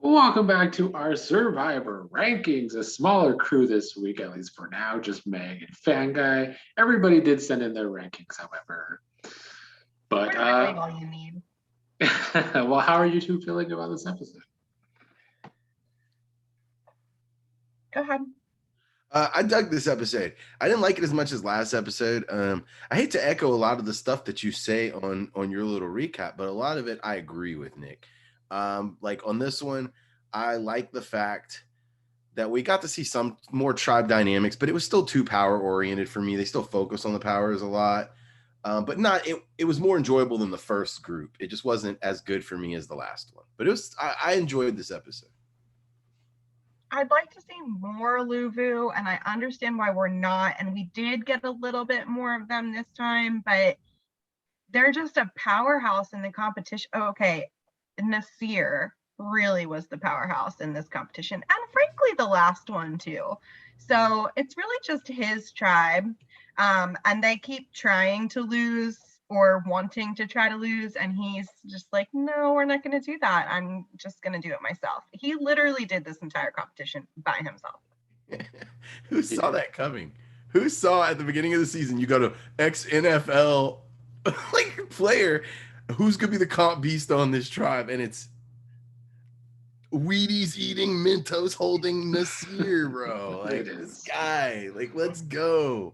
Welcome back to our Survivor rankings. A smaller crew this week, at least for now, just Meg and Fan Guy. Everybody did send in their rankings, however. But We're really all you need. well, how are you two feeling about this episode? Go ahead. I dug this episode. I didn't like it as much as last episode. I hate to echo a lot of the stuff that you say on your little recap, but a lot of it I agree with, Nick. Like on this one, I like the fact that we got to see some more tribe dynamics, but it was still too power oriented for me. They still focus on the powers a lot, but not. It was more enjoyable than the first group. It just wasn't as good for me as the last one. But it was. I enjoyed this episode. I'd like to see more Luvu, and I understand why we're not. And we did get a little bit more of them this time, but they're just a powerhouse in the competition. Okay, Nasir really was the powerhouse in this competition, and frankly, the last one too. So it's really just his tribe, and they keep trying to lose or wanting to try to lose, and he's just like, no, we're not going to do that. I'm just going to do it myself. He literally did this entire competition by himself. Who saw that coming? Who saw at the beginning of the season you go to ex-NFL like player who's gonna be the comp beast on this tribe, and it's Wheaties eating, Mentos holding Nasir, bro. Like this guy. Like, let's go.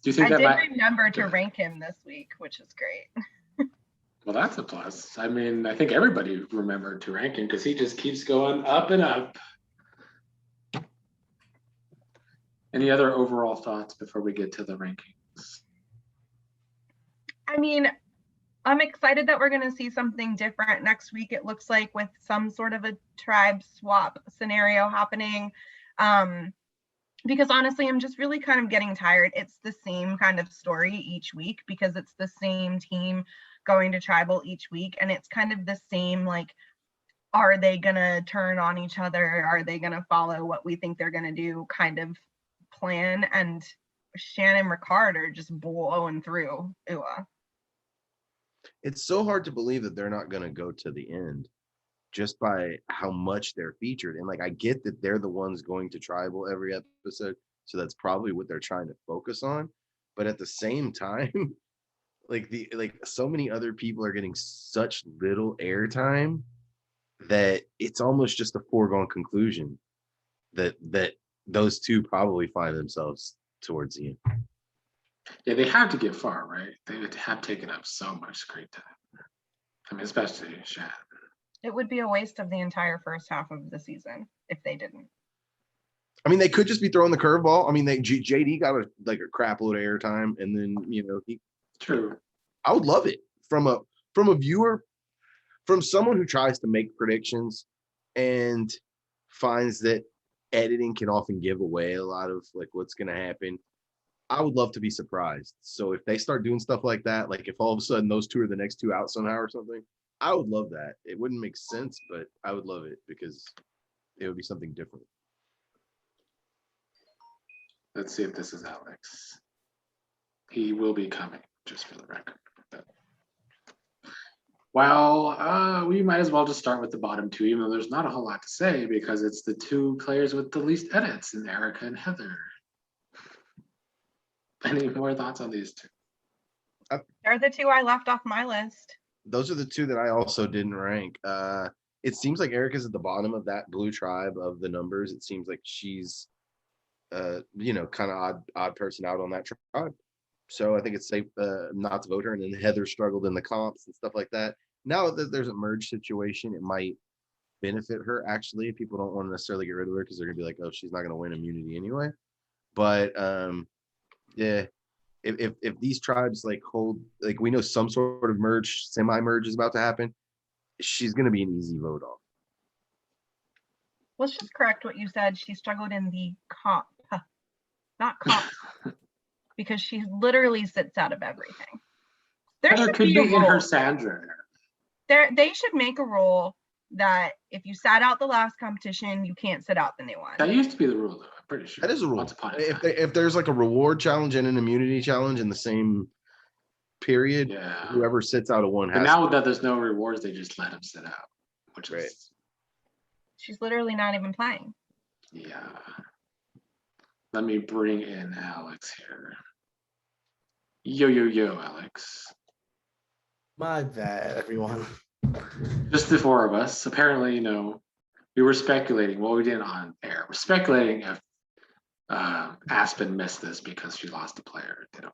Do you think I did remember to rank him this week, which is great. Well, that's a plus. I mean, I think everybody remembered to rank him because he just keeps going up and up. Any other overall thoughts before we get to the rankings? I mean, I'm excited that we're going to see something different next week. It looks like with some sort of a tribe swap scenario happening. Because honestly, I'm just really kind of getting tired. It's the same kind of story each week because it's the same team going to tribal each week. And it's kind of the same, like, are they going to turn on each other? Are they going to follow what we think they're going to do kind of plan? And Shannon and Ricard are just blowing through UA. It's so hard to believe that they're not going to go to the end just by how much they're featured. And like, I get that they're the ones going to tribal every episode, so that's probably what they're trying to focus on. But at the same time, like so many other people are getting such little airtime that it's almost just a foregone conclusion that those two probably find themselves towards the end. Yeah, they have to get far, right? They have taken up so much screen time. I mean, especially Shannon. It would be a waste of the entire first half of the season if they didn't. I mean, they could just be throwing the curveball. I mean, JD got a crap load of airtime, and then he. True. I would love it from a viewer, from someone who tries to make predictions and finds that editing can often give away a lot of like what's going to happen. I would love to be surprised. So if they start doing stuff like that, like if all of a sudden those two are the next two out somehow or something, I would love that. It wouldn't make sense, but I would love it because it would be something different. Let's see if this is Alex. He will be coming, just for the record. Well, we might as well just start with the bottom two, even though there's not a whole lot to say because it's the two players with the least edits, in Erica and Heather. Any more thoughts on these two? They're the two I left off my list. Those are the two that I also didn't rank. It seems like Erica's at the bottom of that blue tribe of the numbers. It seems like she's, kind of odd person out on that tribe. So I think it's safe not to vote her. And then Heather struggled in the comps and stuff like that. Now that there's a merge situation, it might benefit her. Actually, people don't want to necessarily get rid of her because they're gonna be like, oh, she's not gonna win immunity anyway. But yeah. If these tribes like hold, like we know some sort of merge, semi-merge is about to happen, she's going to be an easy vote off. Let's just correct what you said. She struggled in the comp, not comp, because she literally sits out of everything. There could be in her Sandra. They should make a rule that if you sat out the last competition, you can't sit out the new one. That used to be the rule, though. I'm pretty sure. That is a rule. If there's like a reward challenge and an immunity challenge in the same period, whoever sits out of one has. But now that there's no rewards, they just let him sit out. which Right. is, She's literally not even playing. yeah. Let me bring in Alex here. Yo, Alex. My bad, everyone. Just the four of us. Apparently, we were speculating. Well, we didn't on air. We're speculating if Aspen missed this because she lost a player. Didn't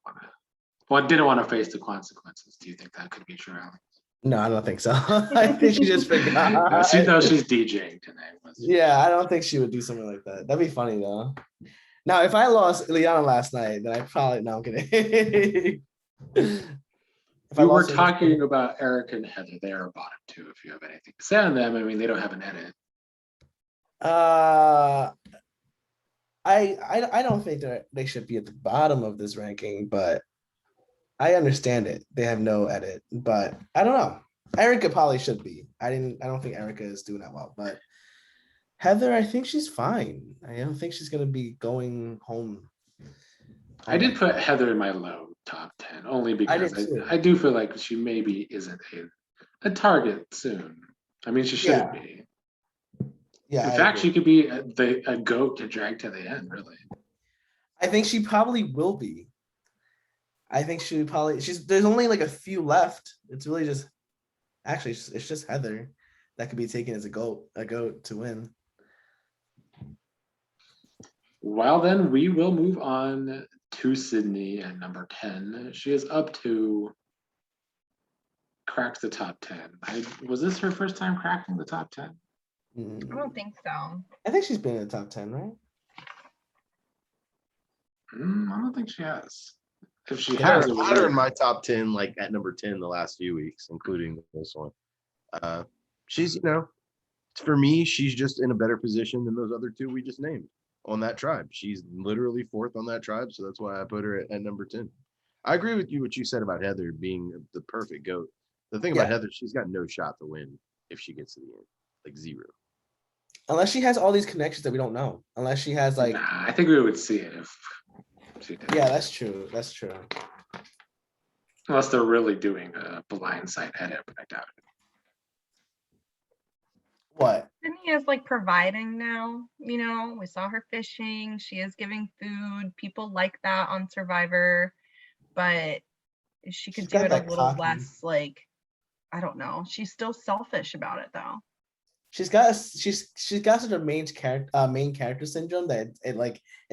want to face the consequences. Do you think that could be true, Alex? No, I don't think so. I think she just forgot. No, she knows she's DJing tonight. Yeah, I don't think she would do something like that. That'd be funny though. Now, if I lost Leanna last night, then I probably no, I'm kidding. If I We were lost her- talking about Eric and Heather. They are bottom two. If you have anything to say on them, I mean, they don't have an edit. I don't think that they should be at the bottom of this ranking, but I understand it. They have no edit, but I don't know. Erica probably should be. I don't think Erica is doing that well, but Heather, I think she's fine. I don't think she's gonna be going home. I did put Heather in my low top 10 only because did too. I do feel like she maybe isn't a target soon. I mean, she shouldn't be. Yeah. In I fact, agree. she could be a goat to drag to the end, really. I think she probably will be. I think there's only like a few left. It's really just actually it's just Heather that could be taken as a goat to win. Well, then we will move on to Sydney at number 10. She is up to cracks the top 10. Was this her first time cracking the top 10? I don't think so. I think she's been in the top 10, right? I don't think she has. If she I has, it was had her in early. my top 10, like at number 10 the last few weeks, including this one. She's, for me, she's just in a better position than those other two we just named on that tribe. She's literally fourth on that tribe, so that's why I put her at number 10. I agree with you what you said about Heather being the perfect goat. The thing about Heather, she's got no shot to win if she gets to the end, like zero. Unless she has all these connections that we don't know. Unless she has like, Nah, I think we would see it if she did. yeah, that's true. That's true. Unless they're really doing a blind side edit, but I doubt it. What? Sydney is like providing now, we saw her fishing. She is giving food. People like that on Survivor, but she could She's do got it a that little cocky. less like, I don't know. She's still selfish about it though. She's got such a main character syndrome that it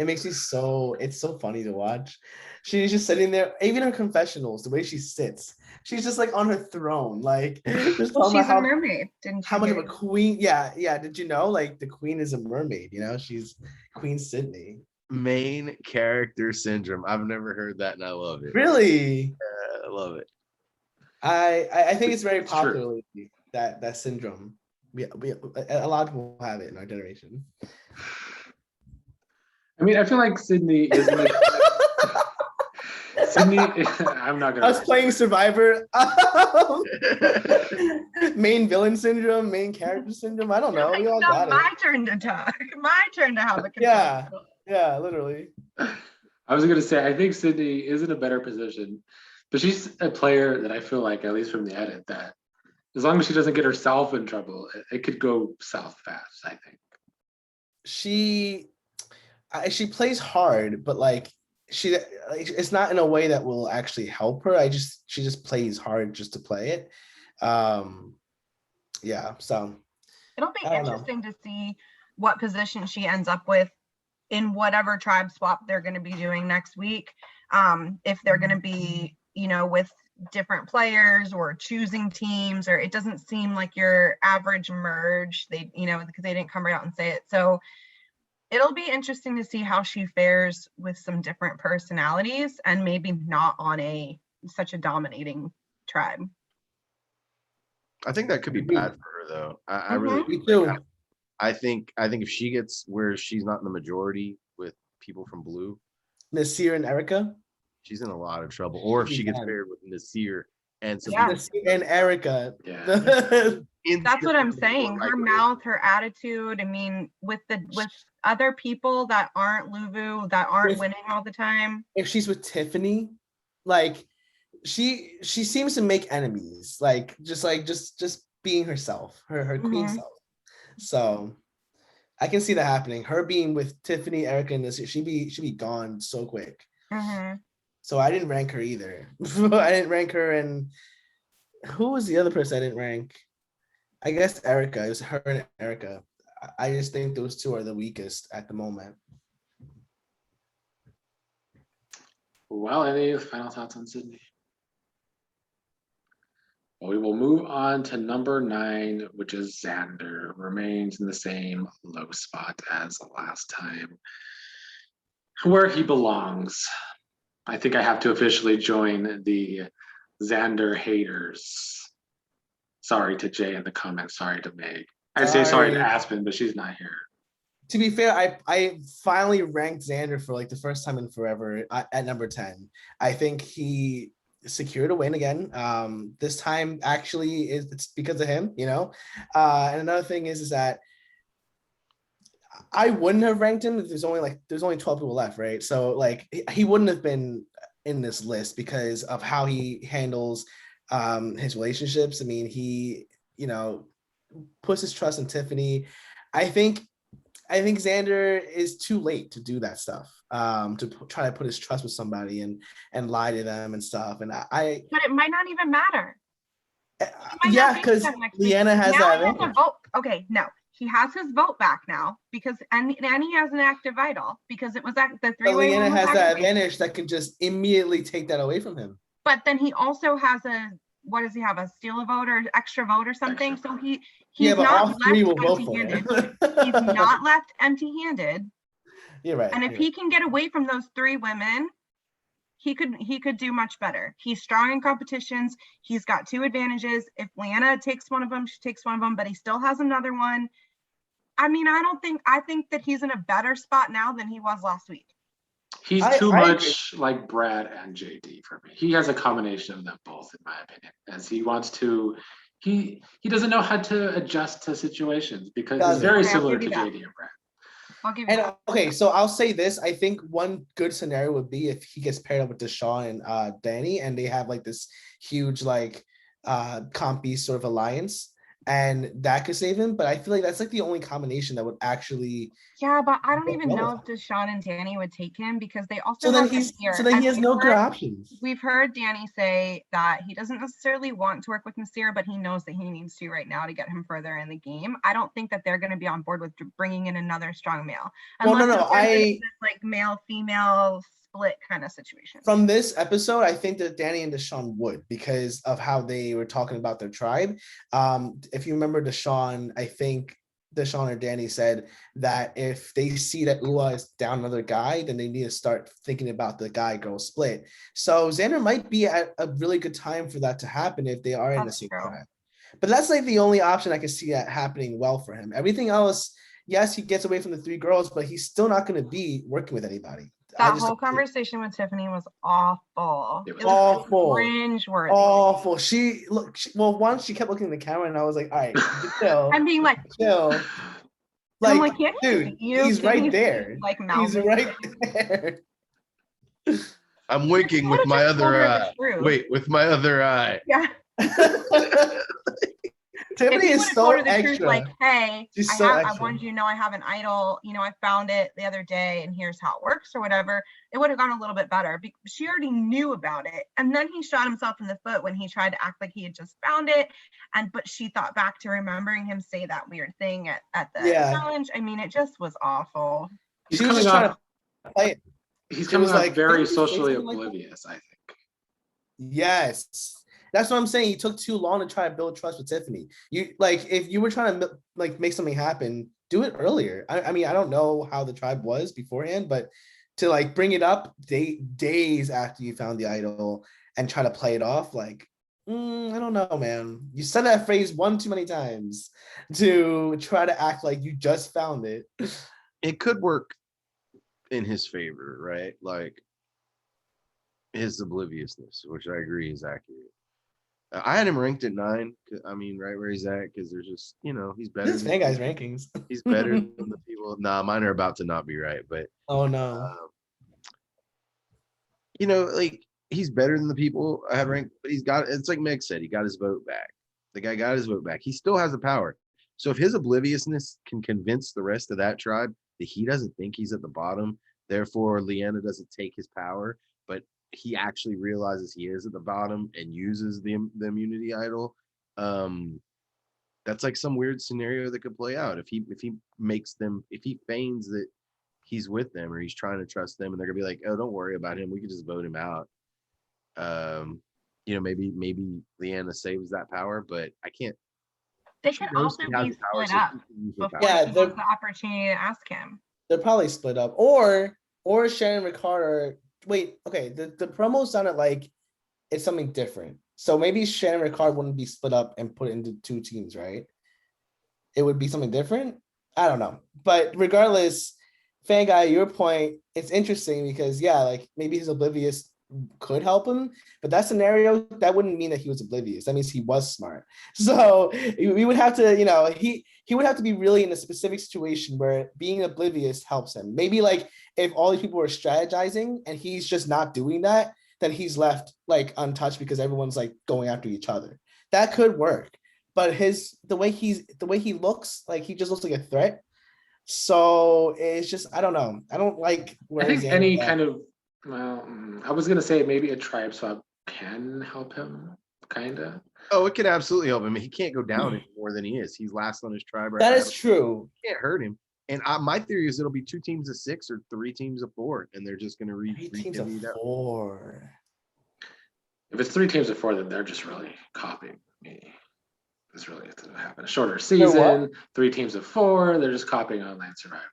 makes me it's so funny to watch. She's just sitting there, even her confessionals, the way she sits, she's just like on her throne, like just Well, talking she's about a mermaid, didn't how you much of hear? a queen. Yeah. Did you know like the queen is a mermaid? She's Queen Sydney. Main character syndrome. I've never heard that and I love it. Really? I love it. I think it's very It's true. popular lately, that syndrome. A lot of people have it in our generation. I mean, I feel like Sydney is Sydney. I'm not gonna. I was playing Survivor. Main villain syndrome, main character syndrome. I don't know. We all Now got my it. turn to talk. My turn to have a Yeah. confessional. Yeah, literally. I was gonna say I think Sydney is in a better position, but she's a player that I feel like, at least from the edit, that as long as she doesn't get herself in trouble, it could go south fast. I think. She plays hard, but it's not in a way that will actually help her. She just plays hard just to play it. Yeah, so It'll be I don't know. interesting to see what position she ends up with in whatever tribe swap they're going to be doing next week. If they're going to be, with different players or choosing teams, or it doesn't seem like your average merge. They, because they didn't come right out and say it. So it'll be interesting to see how she fares with some different personalities and maybe not on such a dominating tribe. I think that could be bad for her though. I really Me do. too. I think if she gets where she's not in the majority with people from Blue, Nasir and Erica. she's in a lot of trouble. Or if she gets Yeah. paired with Nasir and some Yeah. Nasir and Erica. Yeah. That's what I'm saying. Her mouth, her attitude. I mean, with other people that aren't Luvu, that aren't winning all the time. If she's with Tiffany, she seems to make enemies. Just being herself, her queen Mhm. self. So I can see that happening. Her being with Tiffany, Erica, and this, she'd be gone so quick. Mhm. So I didn't rank her either. I didn't rank her, and who was the other person I didn't rank? I guess Erica. It was her and Erica. I just think those two are the weakest at the moment. Well, any final thoughts on Sydney? Well, we will move on to number 9, which is Xander. Remains in the same low spot as last time, where he belongs. I think I have to officially join the Xander haters. Sorry to Jay in the comments. Sorry to Meg. I'd say sorry to Sorry. Aspen, but she's not here. To be fair, I finally ranked Xander for like the first time in forever at number 10. I think he secured a win again. This time actually it's because of him, you know. And another thing is that I wouldn't have ranked him if there's only 12 people left, right? So like he wouldn't have been in this list because of how he handles his relationships. I mean, he, you know, puts his trust in Tiffany. I think Xander is too late to do that stuff. Try to put his trust with somebody and lie to them and stuff. And I But it might not even matter. He might yeah, not be because there next week. Leanna has Now that he has a advantage. vote. Okay, no, he has his vote back now because and he has an active idol because it was the But three-way Leanna one was has that activated. advantage that can just immediately take that away from him. But then he also has what does he have? A steal a vote or extra vote or something? Extra So vote. he's Yeah, but not all three will left vote for empty-handed. him. He's not left empty-handed. You're right. And if he can get away from those 3 women, he could do much better. He's strong in competitions. He's got 2 advantages. If Leanna takes one of them, she takes one of them, but he still has another one. I mean, I think that he's in a better spot now than he was last week. He's I too agree. much like Brad and JD for me. He has a combination of them both, in my opinion, as he wants to. He doesn't know how to adjust to situations because it's Doesn't. very Okay, I'll similar give to you that. JD and Brad. I'll give you And that. okay, so I'll say this. I think one good scenario would be if he gets paired up with Deshawn and Danny, and they have like this huge like compy sort of alliance, and that could save him. But I feel like that's like the only combination that would actually. Yeah, but I don't work even well know with if Deshawn and Danny would take him because they also So then have he's Nasir. so then And he has no good options. we've heard Danny say that he doesn't necessarily want to work with Nasir, but he knows that he needs to right now to get him further in the game. I don't think that they're going to be on board with bringing in another strong male. Well, no, Unless no. it's gonna be this, like male-female split kind of situation. From this episode, I think that Danny and Deshawn would because of how they were talking about their tribe. If you remember Deshawn, I think Deshawn or Danny said that if they see that Ua is down another guy, then they need to start thinking about the guy-girl split. So Xander might be at a really good time for that to happen if they are in the That's same true. tribe. But that's like the only option I can see that happening well for him. Everything else, yes, he gets away from the 3 girls, but he's still not going to be working with anybody. That whole conversation with Tiffany was awful. It was awful. Cringe-worthy. Awful. Well, once she kept looking at the camera, and I was like, all right, chill. I'm being like, chill. I'm Like, like, can't you dude, see you? he's Can't right you see, there. like He's mouthing? right there. I'm winking with Could've my just told other her the eye. truth. Wait, with my other eye. Yeah. Tiffany If is would've so told her the extra. truth, like, hey, She's I so have, I extra. wanted you to know I have an idol. You know, I found it the other day, and here's how it works, or whatever. It would have gone a little bit better. She already knew about it, and then he shot himself in the foot when he tried to act like he had just found it. But she thought back to remembering him say that weird thing at the challenge. I mean, it just was awful. She was just trying to play it. He's She coming was off like, very "Didn't you say socially something like that?" oblivious, I think. Yes. That's what I'm saying. He took too long to try to build trust with Tiffany. You like if you were trying to like make something happen, do it earlier. I mean, I don't know how the tribe was beforehand, but to like bring it up days after you found the idol and try to play it off, like, I don't know, man. You said that phrase one too many times to try to act like you just found it. It could work in his favor, right? Like his obliviousness, which I agree is accurate. I had him ranked at 9. I mean, right where he's at, because there's just, he's better. This is fan guys rankings. He's better than the people. Nah, mine are about to not be right, but oh no. Like he's better than the people I had ranked, but it's like Meg said, he got his vote back. The guy got his vote back. He still has the power. So if his obliviousness can convince the rest of that tribe that he doesn't think he's at the bottom, therefore Leanna doesn't take his power, but he actually realizes he is at the bottom and uses the immunity idol. That's like some weird scenario that could play out if he feigns that he's with them or he's trying to trust them, and they're gonna be like, oh, don't worry about him, we can just vote him out. Maybe Leanna saves that power, but I can't. They She could knows also she has be the power, split so up she can use her before power. Yeah, he they're- has the opportunity to ask him. They're probably split up, or Shannon Ricard. Wait, okay. The promo sounded like it's something different. So maybe Shannon Ricard wouldn't be split up and put into 2 teams, right? It would be something different. I don't know, but regardless, fan guy, your point, it's interesting because like maybe his oblivious could help him, but that scenario that wouldn't mean that he was oblivious. That means he was smart. So we would have to, he would have to be really in a specific situation where being oblivious helps him. Maybe like if all these people were strategizing and he's just not doing that, then he's left like untouched because everyone's like going after each other. That could work. But the way he looks, like he just looks like a threat. So it's just, I don't know. I don't like I think Xander any at. kind of, well, I was gonna say maybe a tribe swap can help him, kinda. Oh, it could absolutely help him. He can't go down any more than he is. He's last on his tribe right That now. is true. Can't hurt him. And my theory is it'll be 2 teams of 6 or 3 teams of 4, and they're just gonna 3 teams of divvy it up. 4. If it's 3 teams of 4, then they're just really copying me. It's really to happen. A shorter season, 3 teams of 4, they're just copying online survival.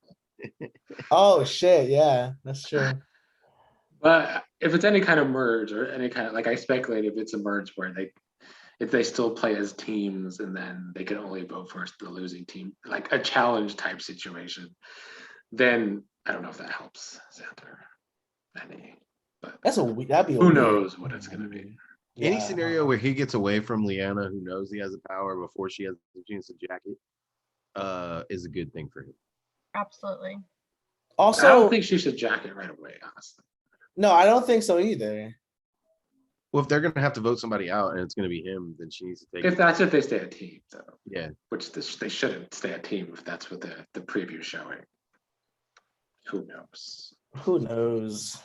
Oh shit, yeah, that's true. But if it's any kind of merge or any kind of, like I speculate if it's a merge where if they still play as teams and then they can only vote for the losing team, like a challenge type situation, then I don't know if that helps Xander any. But That'd be who knows what it's gonna be. Any Yeah. scenario where he gets away from Leanna, who knows he has the power before she has the chance to jack it, is a good thing for him. Absolutely. I Also, don't think she should jack it right away, honestly. no, I don't think so either. Well, if they're gonna have to vote somebody out and it's gonna be him, then she needs to take If it. that's if they stay a team, so Yeah. which they shouldn't stay a team if that's what the preview showing. Who knows? Who knows?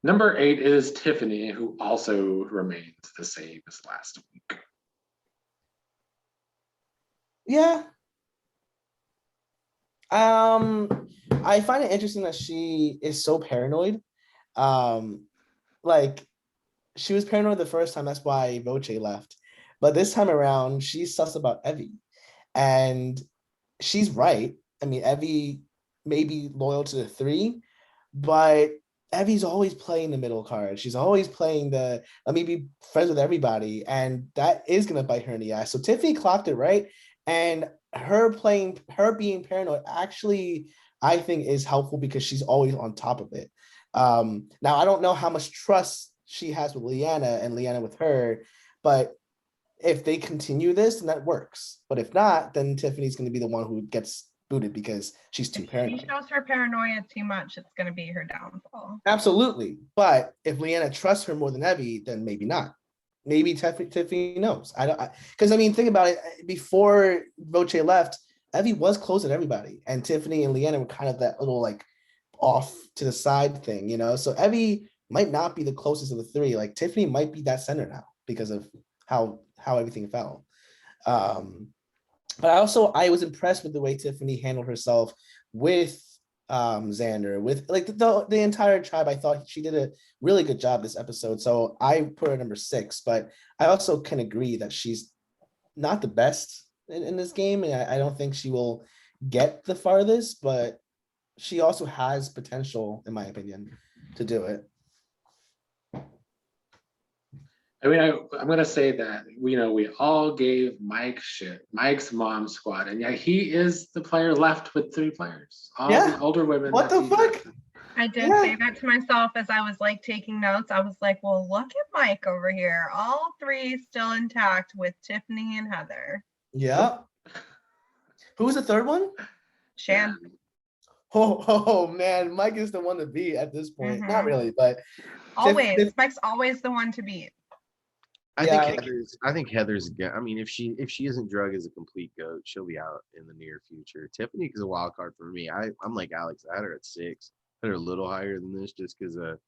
Number 8 is Tiffany, who also remains the same as last week. Yeah. I find it interesting that she is so paranoid. Like she was paranoid the first time, that's why Voce left. But this time around, she's sus about Evie. And she's right. I mean, Evie may be loyal to the 3, but Evie's always playing the middle card. She's always playing the let me be friends with everybody. And that is gonna bite her in the ass. So Tiffany clocked it right. And her being paranoid actually, I think, is helpful because she's always on top of it. Now I don't know how much trust she has with Leanna and Leanna with her, but if they continue this, then that works. But if not, then Tiffany's going to be the one who gets booted because she's too If she paranoid. shows her paranoia too much, it's going to be her downfall. Absolutely. But if Leanna trusts her more than Evie, then maybe not. Maybe Tiffany knows. Because I mean, think about it. Before Voce left, Evie was close with everybody, and Tiffany and Leanna were kind of that little like off to the side thing, So Evie might not be the closest of the 3. Like Tiffany might be that center now because of how everything fell. But I was impressed with the way Tiffany handled herself with Xander, with like the entire tribe. I thought she did a really good job this episode. So I put her number 6, but I also can agree that she's not the best in this game. And I don't think she will get the farthest, but she also has potential, in my opinion, to do it. I mean, I'm gonna say that we all gave Mike shit, Mike's mom squad, and yeah, he is the player left with 3 players, all the older women. What that the he fuck? drafted. I did say that to myself as I was like taking notes. I was like, well, look at Mike over here. All 3 still intact with Tiffany and Heather. Yeah. Who was the third one? Shan. Oh man, Mike is the one to beat at this point. Not really, but Always. Mike's always the one to beat. I Yeah. think Heather's. I mean, if she isn't drug as a complete goat, she'll be out in the near future. Tiffany is a wild card for me. I'm like Alex. I had her at 6. I had her a little higher than this, just because a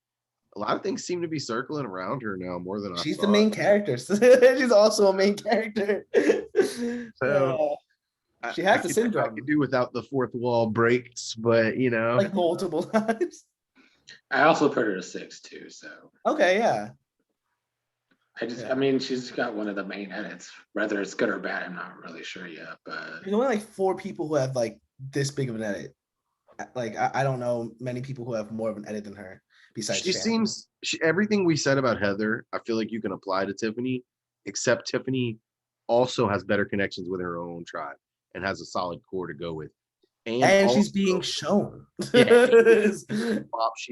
lot of things seem to be circling around her now more than I She's the thought. main character. She's also a main character. So, She has the I syndrome. could do without the fourth wall breaks, but Like multiple times. I also put her to 6 too. So Okay, yeah. I mean, she's got one of the main edits. Whether it's good or bad, I'm not really sure yet. But There's only like 4 people who have like this big of an edit. Like I don't know many people who have more of an edit than her. Besides, she Shan. seems everything we said about Heather, I feel like you can apply to Tiffany, except Tiffany also has better connections with her own tribe and has a solid core to go with. And she's being shown. She's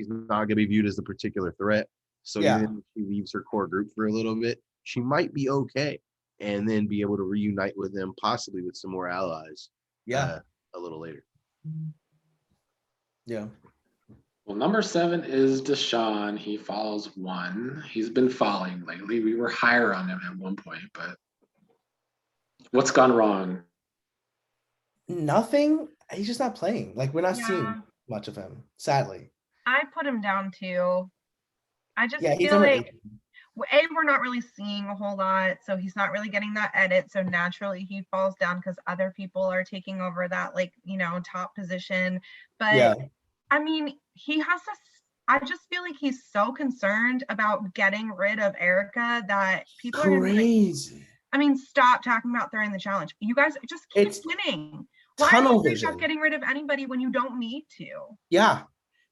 not going to be viewed as a particular threat. So Yeah. even if she leaves her core group for a little bit, she might be okay, and then be able to reunite with them, possibly with some more allies. Yeah. A little later. Yeah. well, number 7 is Deshawn. He follows 1. He's been falling lately. We were higher on him at one point, but what's gone wrong? Nothing. He's just not playing. Like we're not Yeah. seeing much of him, sadly. I put him down too. I just Yeah, he's feel number like 18. we're not really seeing a whole lot, so he's not really getting that edit. So naturally, he falls down because other people are taking over that, like, top position. But Yeah. I mean, he has this. I just feel like he's so concerned about getting rid of Erica that people are gonna be like, Crazy. I mean, stop talking about throwing the challenge. You guys just keep It's winning. Why are Tunnel you worried vision. about getting rid of anybody when you don't need to? Yeah.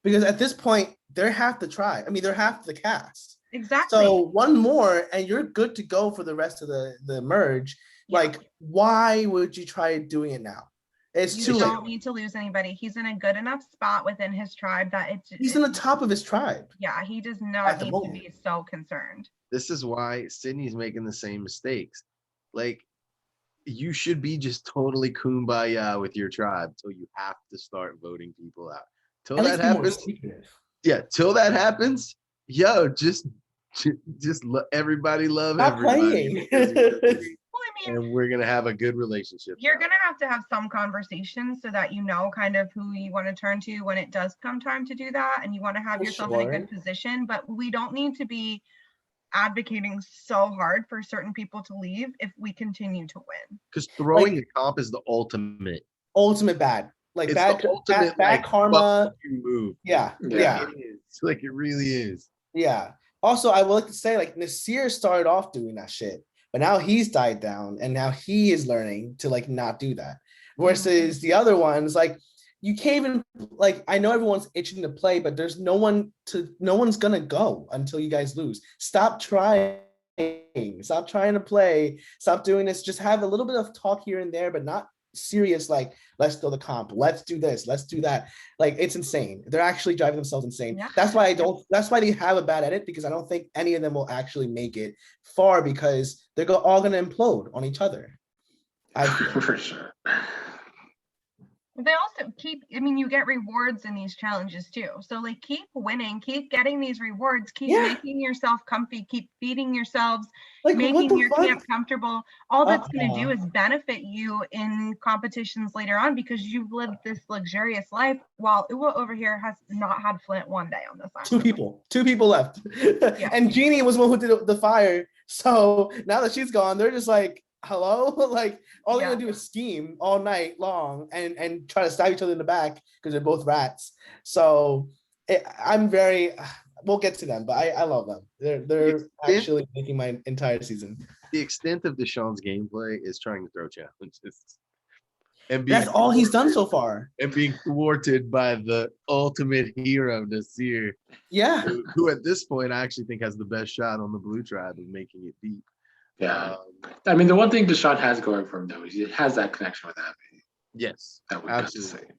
Because at this point, they're half the tribe. I mean, they're half the cast. Exactly. So one more and you're good to go for the rest of the merge. Yeah. Like, why would you try doing it now? It's You too late. don't need to lose anybody. He's in a good enough spot within his tribe that He's in the top of his tribe. Yeah, he does At not the need to moment. be so concerned. This is why Sydney's making the same mistakes. Like, you should be just totally kumbaya with your tribe till you have to start voting people out. Till At that least be more happens, secretive. till that happens, just everybody love Stop everybody. playing. Well, I mean, And we're gonna have a good relationship. you're now. going to have some conversations so that you know kind of who you want to turn to when it does come time to do that, and you want to have For yourself in a sure. good position. But we don't need to be advocating so hard for certain people to leave if we continue to win. Because throwing a comp is the ultimate. Ultimate bad. Like It's bad, the ultimate bad like, karma. fuck you move. Yeah. Yeah. Yeah. It is. Like, it really is. Yeah. Also, I would like to say, like, Nasir started off doing that shit, but now he's died down and now he is learning to like not do that. Versus the other ones, like, you can't even, like, I know everyone's itching to play, but there's no one's gonna go until you guys lose. Stop trying. Stop trying to play. Stop doing this. Just have a little bit of talk here and there, but not serious, like, let's throw the comp, let's do this, let's do that. Like, it's insane. They're actually driving themselves insane. Yeah. That's why they have a bad edit, because I don't think any of them will actually make it far, because they're all gonna implode on each other. I feel. For sure. They also you get rewards in these challenges too. So like, keep winning, keep getting these rewards, keep making yourself comfy, keep feeding yourselves, Like, what making the your fuck? camp comfortable. All that's going to do Uh-uh. is benefit you in competitions later on, because you've lived this luxurious life, while Uwa over here has not had Flint one day on this island. Two people left. And Jeannie was one who did the fire. So now that she's gone, they're just like, hello? Like, all they're gonna do is scheme all night long and try to stab each other in the back because they're both rats. So we'll get to them, but I love them. They're actually making my entire season. The extent of Deshawn's gameplay is trying to throw challenges. And That's all he's done so far. And being thwarted by the ultimate hero, Nasir. Yeah. Who at this point I actually think has the best shot on the blue tribe of making it deep. Yeah. I mean, the one thing Deshawn has going for him, though, is he has that connection with Abby. Yes. That we got to Absolutely. say.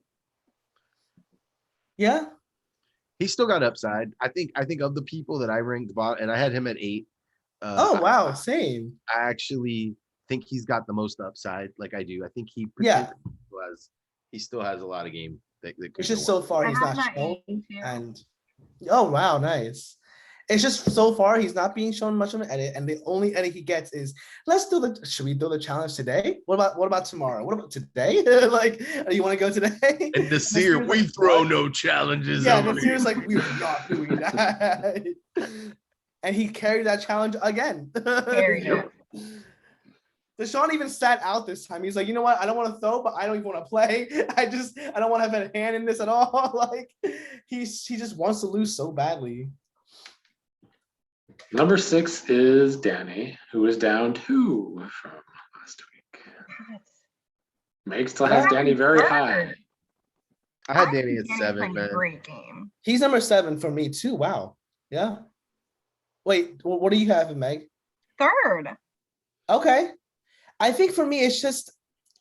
Yeah. He's still got upside. I think of the people that I ranked bottom, and I had him at 8. Oh wow, same. I actually think he's got the most upside. Like I do. I think he still has a lot of game that could It's just go so far he's I have not that shown. 8 too. And oh wow, nice. It's just so far he's not being shown much of an edit, and the only edit he gets is should we do the challenge today? What about tomorrow? What about today? Like, you want to go today? And this year, Nasir's we like, throw "What?" no challenges. Yeah, over Nasir's here. like, we're not doing that. And he carried that challenge again. Carried it. Deshawn even sat out this time. He's like, you know what? I don't want to throw, but I don't even want to play. I don't want to have a hand in this at all. Like, he just wants to lose so badly. Number 6 is Danny, who is down 2 from last week. Meg still has Danny very high. I had I Danny think at Danny's 7, playing a man. great game. He's number 7 for me too. Wow. Yeah. Wait, what do you have, Meg? Third. Okay. I think for me, it's just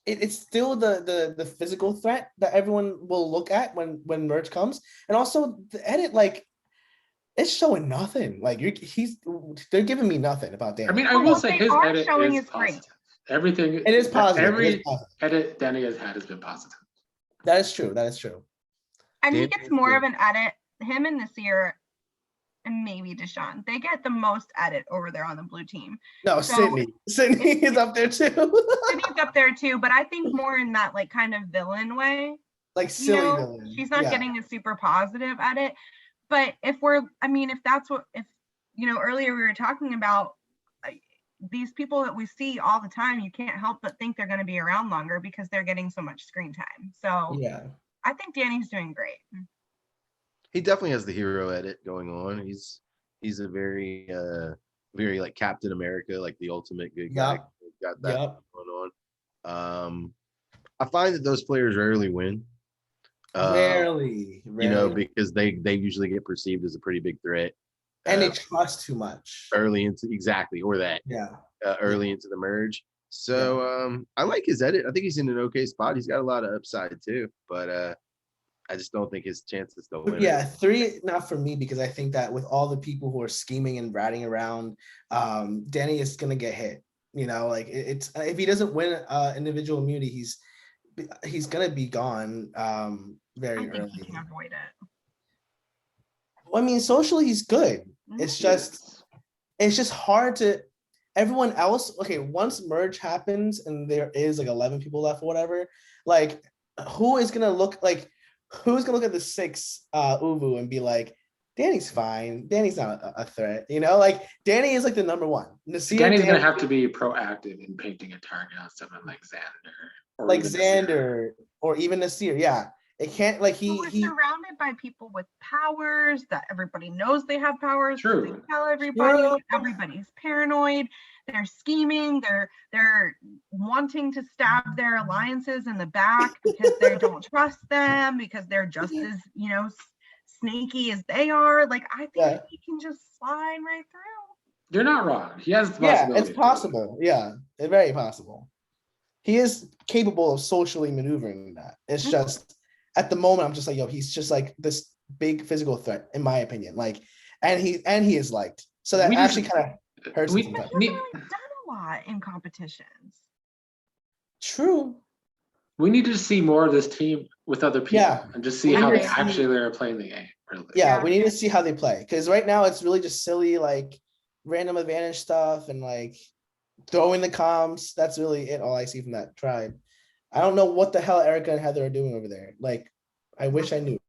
it's still the physical threat that everyone will look at when merge comes, and also the edit, like, it's showing nothing. Like, they're giving me nothing about Danny. I mean, I will say They his are edit showing is his great. positive. Everything. It is positive. It is Every positive. edit Danny has had has been positive. That is true. That is true. And he Danny gets is more good. of an edit. Him and Nasir, and maybe Deshawn, they get the most edit over there on the blue team. No, So- Sydney is up there too. Sydney's up there too, but I think more in that like kind of villain way. Like, You silly know, villain. she's not Yeah. getting a super positive edit. But if that's what, earlier we were talking about these people that we see all the time, you can't help but think they're going to be around longer because they're getting so much screen time. So Yeah. I think Danny's doing great. He definitely has the hero edit going on. He's a very very like Captain America, like the ultimate good guy. Yup. Got that Yup. going on. I find that those players rarely win. Rarely. You know, because they usually get perceived as a pretty big threat. And they trust too much. Early into Yeah. early into the merge. So I like his edit. I think he's in an okay spot. He's got a lot of upside too, but I just don't think his chances to win. Yeah, 3 not for me, because I think that with all the people who are scheming and ratting around, Danny is gonna get hit. You know, like, it's if he doesn't win individual immunity, he's gonna be gone very I think early. he can avoid it. I mean, socially he's good. It's just hard to everyone else. Okay, once merge happens and there is like 11 people left or whatever, like, who's gonna look at the 6 Uvu and be like, Danny's fine. Danny's not a threat. You know, like, Danny is like the number 1. Nasir, Danny's going to have to be proactive in painting a target on someone like Xander. Or like even Xander or even Nasir. Yeah, it can't, like, We're surrounded by people with powers that everybody knows they have powers. So they True. tell everybody. True. Everybody's paranoid. They're scheming. They're wanting to stab their alliances in the back because they don't trust them, because they're just as sneaky as they are. Like, I think he can just slide right through. You're not wrong. He has the Yeah, possibility. it's possible. Yeah, it's very possible. He is capable of socially maneuvering that. It's just at the moment, I'm just like, yo, he's just like this big physical threat, in my opinion. Like, and he is liked. So that actually kind of hurts. we- But sometimes. he hasn't really done a lot in competitions. True. We need to see more of this team with other people Yeah. and just see We how need they to see- actually are playing the game. Really. Yeah, Yeah. we need to see how they play, because right now it's really just silly, like, random advantage stuff and like throwing the comms. That's really it. All I see from that tribe. I don't know what the hell Erica and Heather are doing over there. Like, I wish I knew.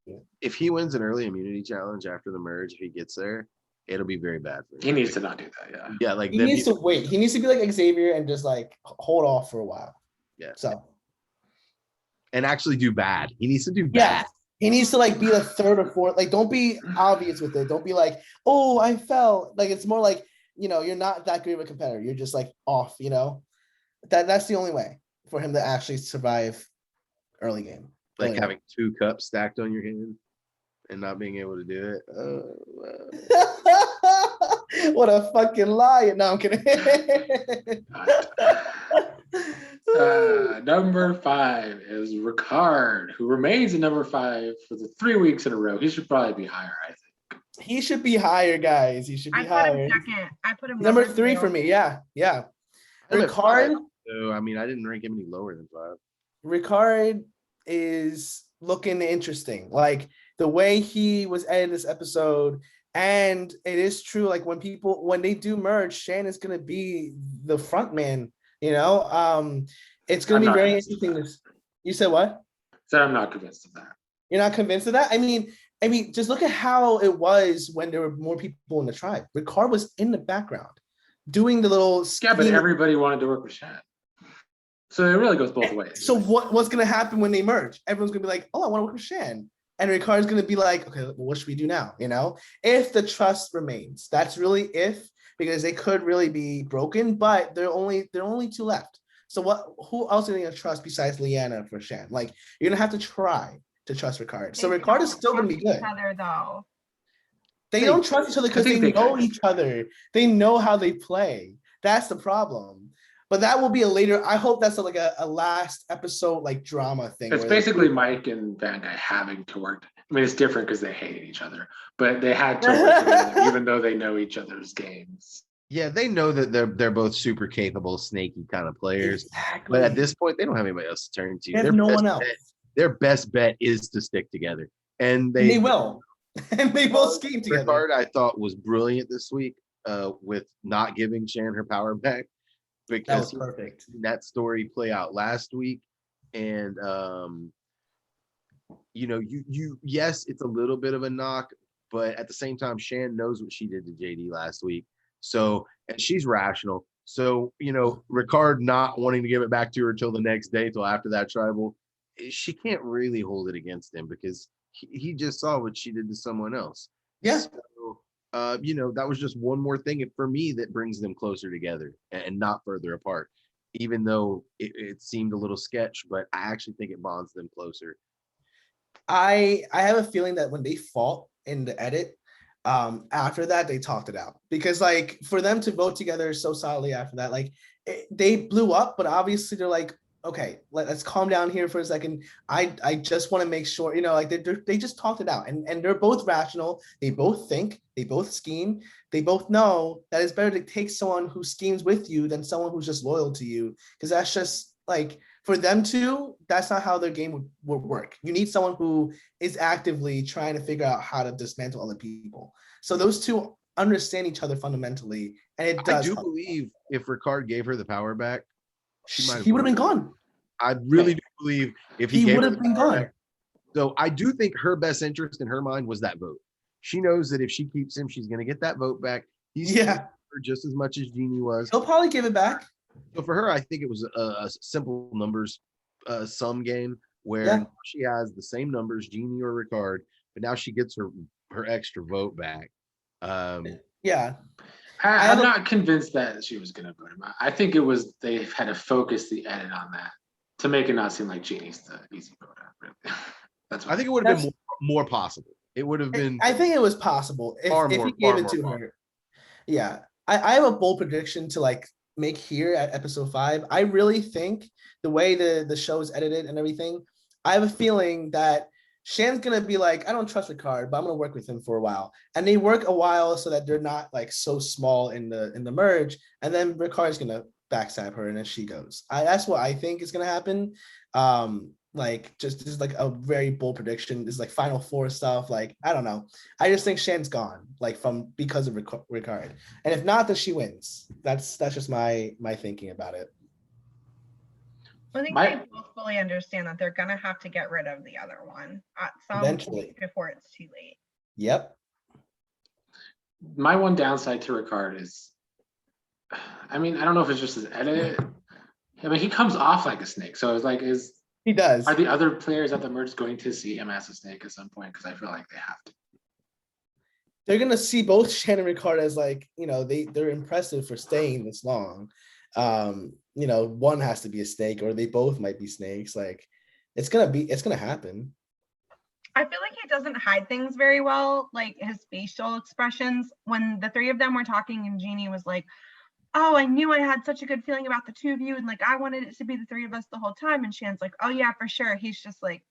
If he wins an early immunity challenge after the merge, if he gets there, it'll be very bad for him. He needs to not do that. Yeah. Yeah, like He them needs to people- wait. He needs to be like Xavier and just like hold off for a while. Yeah. So and actually do bad. He needs to do yeah, bad. he needs to like be the 3rd or 4th. Like, don't be obvious with it. Don't be like, oh, I fell. Like, it's more like, you're not that great of a competitor. You're just like off. That's the only way for him to actually survive early game. Like Early having 2 cups stacked on your hand and not being able to do it. What a fucking lie. No, I'm kidding. Number 5 is Ricard, who remains in number 5 for the 3 weeks in a row. He should probably be higher, I think. He should be higher, guys. He should be I put higher. him second. I put him Number 3 2. for me. Yeah. I'm at Ricard. 5, so I mean, I didn't rank him any lower than 5. Ricard is looking interesting. Like, the way he was edited this episode, And it is true, like when they do merge, Shan is gonna be the front man, you know. It's gonna I'm be not very convinced of interesting. that. You said what? So I'm not convinced of that. You're not convinced of that? I mean, just look at how it was when there were more people in the tribe. Ricard was in the background doing the little Yeah, but scheme. everybody wanted to work with Shan. So it really goes both ways. So what's gonna happen when they merge? Everyone's gonna be like, oh, I want to work with Shan. And Ricard's gonna be like, okay, well, what should we do now? You know, if the trust remains, that's really if, because they could really be broken, but there are only two left. So who else are you gonna trust besides Leanna for Shan? Like, you're gonna have to try to trust Ricard. So They Ricard is don't still gonna be trust good. each other, though. They don't trust each other because they know each other. They know how they play. That's the problem. But that will be a later. I hope that's like a last episode like drama thing. It's basically Mike and Van Dyke having to work. I mean, it's different because they hated each other, but they had to work together, even though they know each other's games. Yeah, they know that they're both super capable, snaky kind of players. Exactly. But at this point, they don't have anybody else to turn to. There's no one else. Their best bet is to stick together, and they will. And they both scheme together. Ricard, I thought, was brilliant this week with not giving Shan her power back, because that was perfect. That story play out last week, and yes, it's a little bit of a knock, but at the same time, Shan knows what she did to JD last week, so, and she's rational. So, Ricard not wanting to give it back to her till the next day, till after that tribal, she can't really hold it against him because he just saw what she did to someone else. Yeah. So, that was just one more thing for me that brings them closer together and not further apart, even though it seemed a little sketch, but I actually think it bonds them closer. I have a feeling that when they fought in the edit, after that, they talked it out, because like for them to vote together so solidly after that, like they blew up, but obviously they're like, okay, let's calm down here for a second. I just want to make sure, like they just talked it out, and they're both rational. They both think, they both scheme. They both know that it's better to take someone who schemes with you than someone who's just loyal to you, because that's just like, for them two, that's not how their game would work. You need someone who is actively trying to figure out how to dismantle other people. So those two understand each other fundamentally, and it does. I do believe if Ricard gave her the power back, he would have been gone. I really do believe if he would have been gone. Back. So I do think her best interest in her mind was that vote. She knows that if she keeps him, she's going to get that vote back. He's her just as much as Jeannie was. He'll probably give it back. So for her, I think it was a simple numbers sum game where she has the same numbers, Jeannie or Ricard, but now she gets her extra vote back. Yeah. I'm not convinced that she was going to vote him out. I think it was they had to focus the edit on that to make it not seem like Jeannie's the easy vote out. Really. That's what I think it would have been more possible. It would have been. I think it was possible if he gave it to her. Yeah, I have a bold prediction to like make here at episode 5. I really think the way the show is edited and everything, I have a feeling that Shan's gonna be like, I don't trust Ricard, but I'm gonna work with him for a while. And they work a while so that they're not like so small in the merge. And then Ricard's gonna backstab her and then she goes. That's what I think is gonna happen. Like just like a very bold prediction. This is like Final Four stuff. Like, I don't know. I just think Shan's gone, like because of Ricard. And if not, then she wins. That's just my thinking about it. I think they both fully understand that they're gonna have to get rid of the other one at some point before it's too late. Yep. My one downside to Ricard is, I mean, I don't know if it's just his edit. I mean, he comes off like a snake. So it's like, he does. Are the other players at the merge going to see him as a snake at some point? Because I feel like they have to. They're gonna see both Shan and Ricard as like, they're impressive for staying this long. One has to be a snake, or they both might be snakes. Like, it's gonna happen. I feel like he doesn't hide things very well, like his facial expressions. When the three of them were talking and Jeannie was like, oh, I knew I had such a good feeling about the two of you, and like I wanted it to be the three of us the whole time. And Shan's like, oh yeah, for sure. He's just like,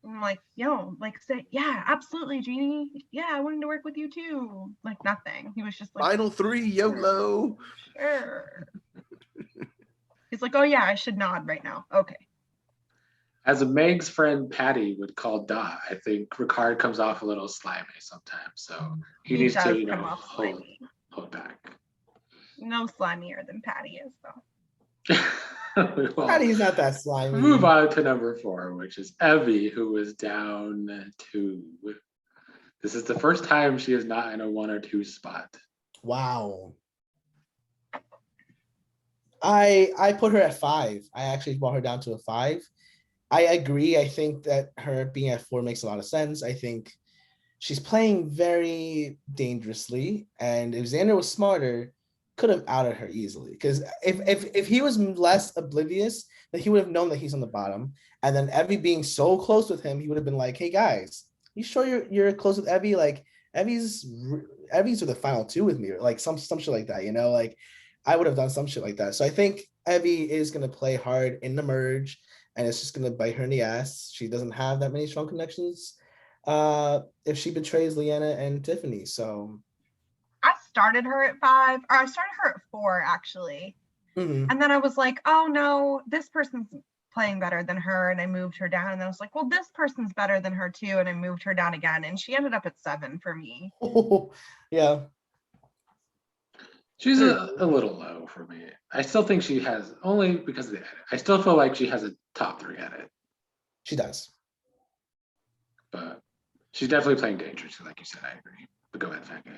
I'm like, yo, like say, yeah, absolutely, Jeannie. Yeah, I wanted to work with you too. Like nothing. He was just like, Final 3, YOLO. Sure. He's like, oh yeah, I should nod right now. Okay. As Meg's friend Patty would call Dot, I think Ricard comes off a little slimy sometimes. So he needs to, does come off hold slimy. back. No slimier than Patty is though. Well, Patty's not that slimy. move on to number 4, which is Evie, who is down 2. This is the first time she is not in a 1 or 2 spot. Wow. I put her at 5. I actually brought her down to a 5. I agree. I think that her being at 4 makes a lot of sense. I think she's playing very dangerously, and if Xander was smarter, could have outed her easily. Because if he was less oblivious, then he would have known that he's on the bottom. And then Evie being so close with him, he would have been like, "Hey guys, you sure you're close with Evie? Like Evie's are the final 2 with me, or like some shit like that, Like I would have done some shit like that. So I think Evie is gonna play hard in the merge, and it's just gonna bite her in the ass. She doesn't have that many strong connections. If she betrays Leanna and Tiffany, so I started her at 5, or I started her at 4 actually. mhm. And then I was like, oh no, this person's playing better than her. And I moved her down. And then I was like, well, this person's better than her too. And I moved her down again. And she ended up at 7 for me. Yeah. She's a little low for me. I still think she has, only because of the edit. I still feel like she has a top 3 edit, She does. but she's definitely playing dangerously, like you said. I agree. But go ahead, Fat Guy.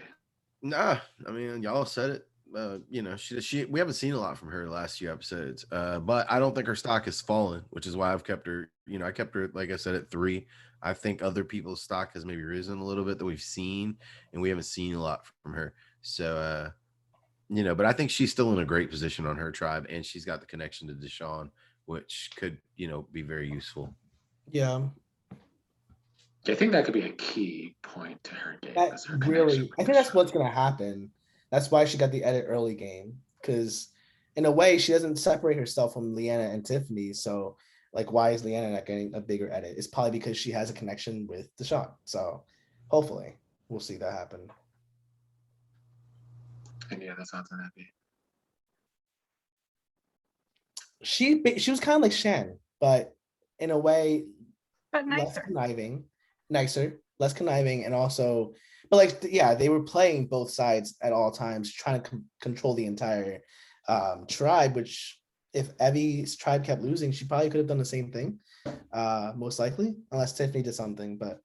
Nah, I mean, y'all said it. We haven't seen a lot from her the last few episodes. But I don't think her stock has fallen, which is why I've kept her. I kept her, like I said, at 3. I think other people's stock has maybe risen a little bit that we've seen, and we haven't seen a lot from her. So, but I think she's still in a great position on her tribe, and she's got the connection to Deshawn, which could, be very useful. Yeah. I think that could be a key point to her game. That is her really, connection I with think that's Deshawn. what's gonna happen. That's why she got the edit early game, because in a way she doesn't separate herself from Leanna and Tiffany. So like, why is Leanna not getting a bigger edit? It's probably because she has a connection with Deshawn. So hopefully we'll see that happen. And yeah, that sounds unhappy. She was kind of like Shan, but in a way But less nicer. conniving, less conniving, and also, but like, yeah, they were playing both sides at all times, trying to control the entire tribe. Which, if Evie's tribe kept losing, she probably could have done the same thing, most likely, unless Tiffany did something. But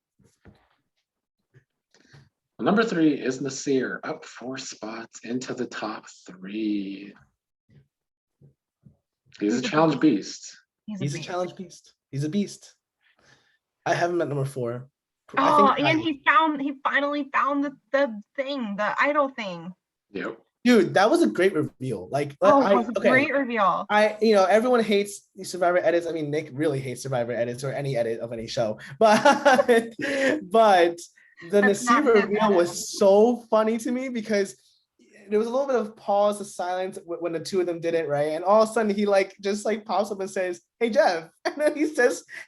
Well, number 3 is Nasir, up 4 spots into the top 3. He's a challenge beast. he's a challenge beast. He's a beast. I haven't met number 4. Oh, and he finally found the thing, the idol thing. Yep. Dude, that was a great reveal. Like, It was a great reveal. Everyone hates the Survivor edits. I mean, Nick really hates Survivor edits or any edit of any show, but the Nasir reveal was so funny to me because there was a little bit of pause of silence when the 2 of them did it, right? And all of a sudden he just pops up and says, "Hey Jeff," and then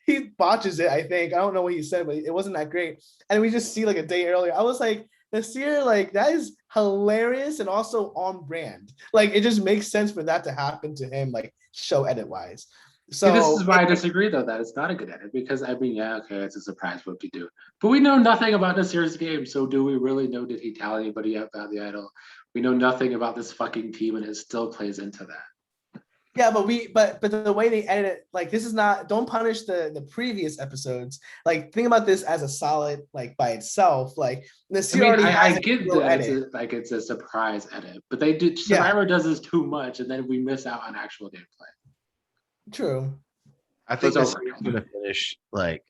he botches it. I think I don't know what he said, but it wasn't that great. And we just see like a day earlier. I was like, Nasir, like, that is hilarious and also on brand. Like, it just makes sense for that to happen to him, like show edit wise. So this is why I disagree, though, that it's not a good edit, because I mean, yeah, okay, it's a surprise what to do, but we know nothing about Nasir's game. So do we really know? Did he tell anybody about the idol? We know nothing about this fucking team, and it still plays into that. Yeah, but the way they edit it, like, this is not, don't punish the previous episodes. Like, think about this as a solid, like, by itself. Like, Nasir already has I get that it's a surprise edit, but they do. Survivor does this too much, and then we miss out on actual gameplay. True. I think that's going to finish like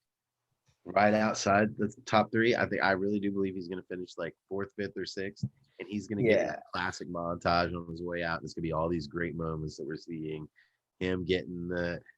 right outside the top 3. I really do believe he's going to finish like 4th, 5th, or 6th, and he's going to get a classic montage on his way out. There's going to be all these great moments that we're seeing. Him getting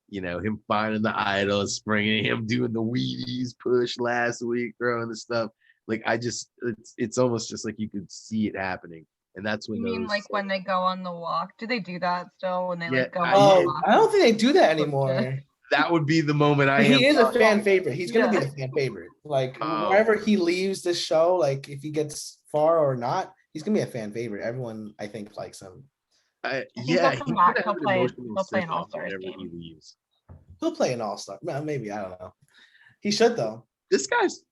him finding the idol, springing, him doing the Wheaties push last week, throwing the stuff. Like, it's almost just like you could see it happening. And that's when when they go on the walk? Do they do that still when they go on the walk? I don't think they do that anymore. That would be the moment he is a fan favorite. He's gonna be a fan favorite. Like, wherever he leaves this show, like if he gets far or not, he's gonna be a fan favorite. Everyone, I think, likes him. He'll play an All-Stars game. He'll play an all-star. Maybe, I don't know. He should though. This guy's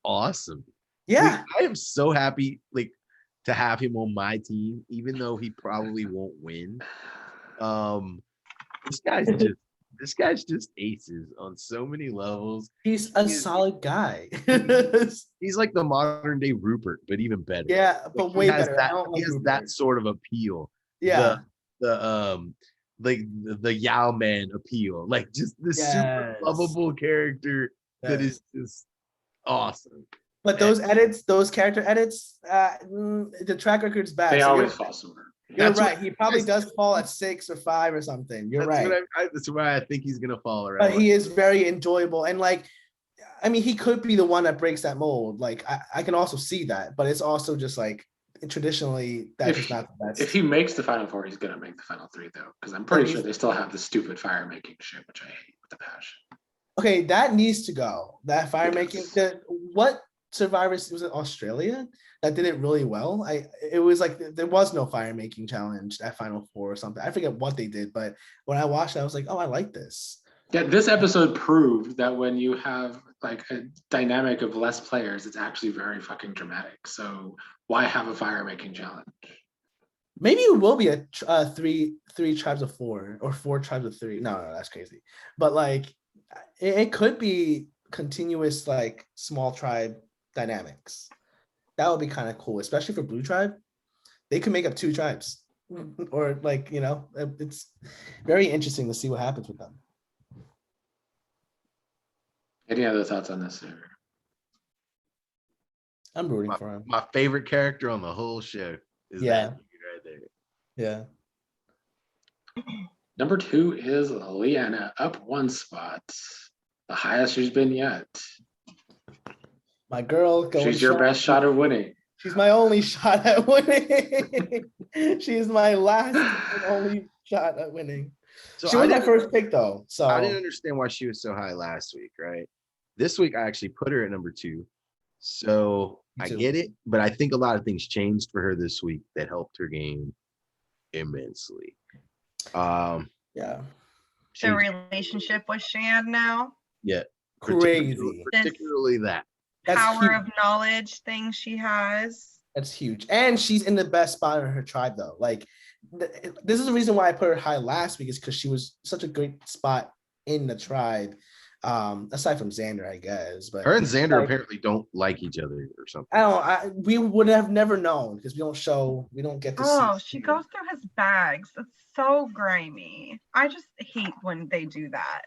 awesome. Yeah. Like, I am so happy to have him on my team, even though he probably won't win. This guy's just aces on so many levels. He's a solid guy. He's like the modern day Rupert, but even better. Yeah, but Like, way he has better. That, I don't he like has Rupert. that sort of appeal. Yeah. The Yao Man appeal. Like just the super Yes. lovable character that is just awesome. But those edits, those character edits, the track record's bad. They So always fall somewhere. you're That's right. what- He probably does fall at 6 or 5 or something. You're That's right. that's why I think he's gonna fall around. But he is very enjoyable. And like, I mean, he could be the one that breaks that mold. Like, I can also see that, but it's also just like traditionally that's just not the best. If he makes the final four, he's gonna make the final three though, because I'm pretty sure they still have the stupid fire making shit, which I hate with a passion. Okay, that needs to go. That fire It making. does. What Survivors was it? Australia that did it really well. It was like there was no fire making challenge at Final Four or something. I forget what they did, but when I watched it, I was like, oh, I like this. Yeah, this episode proved that when you have like a dynamic of less players, it's actually very fucking dramatic. So why have a fire making challenge? Maybe it will be a three tribes of 4 or 4 tribes of 3. No, that's crazy. But like, it could be continuous like small tribe dynamics. That would be kind of cool, especially for Blue Tribe. They could make up 2 tribes, or like, you know, it's very interesting to see what happens with them. Any other thoughts on this? I'm rooting for him. My favorite character on the whole show is Yeah. that dude right there. Yeah. Number 2 is Leanna, up 1 spot, the highest she's been yet. My girl going. She's your best shot of winning. She's my only shot at winning. She's my last and only shot at winning. So She I was my didn't- first pick though. So I didn't understand why she was so high last week, right? This week I actually put her at number 2. So Me I too. get it, but I think a lot of things changed for her this week that helped her game immensely. yeah. She- The relationship with Shan now, yeah, Crazy. particularly that. That's power huge. of knowledge thing she has. That's huge. And she's in the best spot in her tribe though. Like this is the reason why I put her high last week, is because she was such a great spot in the tribe. Aside from Xander, I guess. But Her and Xander like, apparently don't like each other or something. we would have never known because we don't get to see. Oh, she goes through his bags. It's so grimy. I just hate when they do that.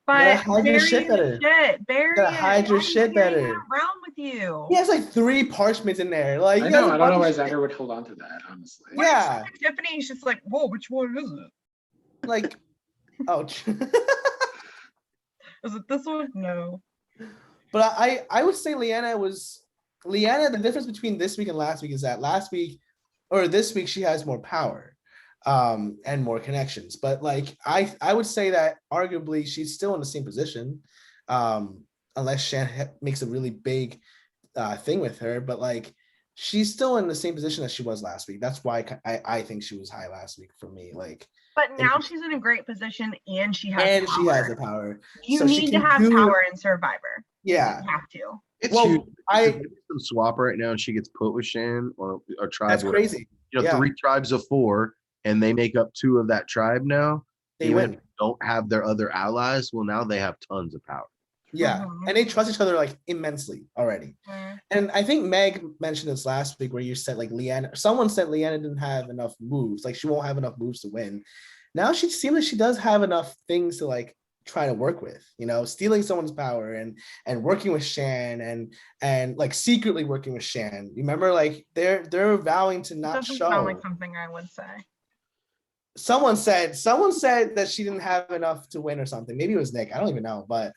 But hide your bury shit the better. shit. Bury gotta it. hide your Why are you shit carrying better. it around with you. He has like 3 parchments in there. Like I he has know. a I don't know why bunch of shit. Xander would hold on to that, honestly. When Yeah. she's like Tiffany, she's like, whoa, which one is it? Like, ouch. Is it this one? No. But I would say Leanna. The difference between this week and last week is that this week she has more power and more connections. But like I would say that arguably she's still in the same position unless Shan makes a really big thing with her. But like she's still in the same position as she was last week. That's why I think she was high last week for me. Like, But now she's in a great position and she has and power. she has the power. You so she need to can have do- power in Survivor. Yeah. You have to. It's Well, huge. I- If some swap right now and she gets put with Shan or a tribe. That's where, crazy. You know, Yeah. 3 tribes of 4, and they make up 2 of that tribe now. They even win. if they don't have their other allies. Well, now they have tons of power. Yeah. Mhm. And they trust each other like immensely already. Mm. And I think Meg mentioned this last week where you said like someone said Leanna didn't have enough moves. Like she won't have enough moves to win. Now she seems like she does have enough things to like try to work with, you know, stealing someone's power and working with Shan and like secretly working with Shan. Remember, like they're vowing to not Doesn't show. sound like something I would say. Someone said that she didn't have enough to win or something. Maybe it was Nick. I don't even know, but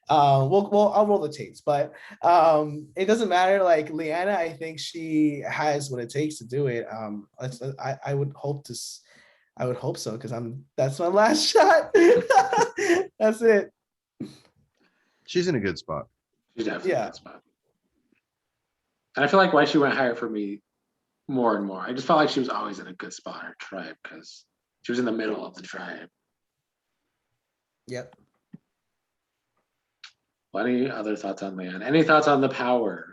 I'll roll the tapes. But it doesn't matter. Like Leanna, I think she has what it takes to do it. I would hope so because that's my last shot. That's it. She's in a good spot. She's definitely Yeah. in that spot. And I feel like why she went higher for me more and more. I just felt like she was always in a good spot in her tribe because she was in the middle of the tribe. Yep. Well, any other thoughts on Leanne? Any thoughts on the power?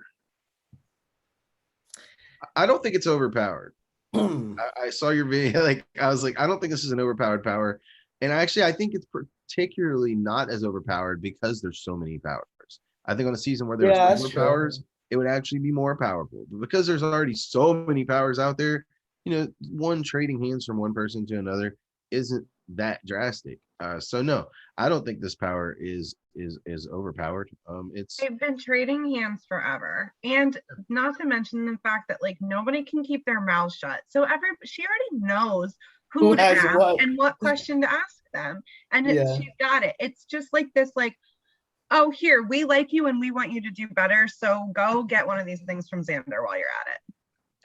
I don't think it's overpowered. Yeah. I saw your video, like I was like, I don't think this is an overpowered power. And actually, I think it's particularly not as overpowered because there's so many powers. I think on a season where there's That's more true. powers, it would actually be more powerful. But because there's already so many powers out there, one trading hands from one person to another isn't that drastic. So no, I don't think this power is overpowered. It's They've been trading hands forever. And not to mention the fact that like nobody can keep their mouths shut. So she already knows Who who to has ask what. and what question to ask them. And Yeah. she's got it. It's just like this, like, oh, here, we like you and we want you to do better. So go get one of these things from Xander while you're at it.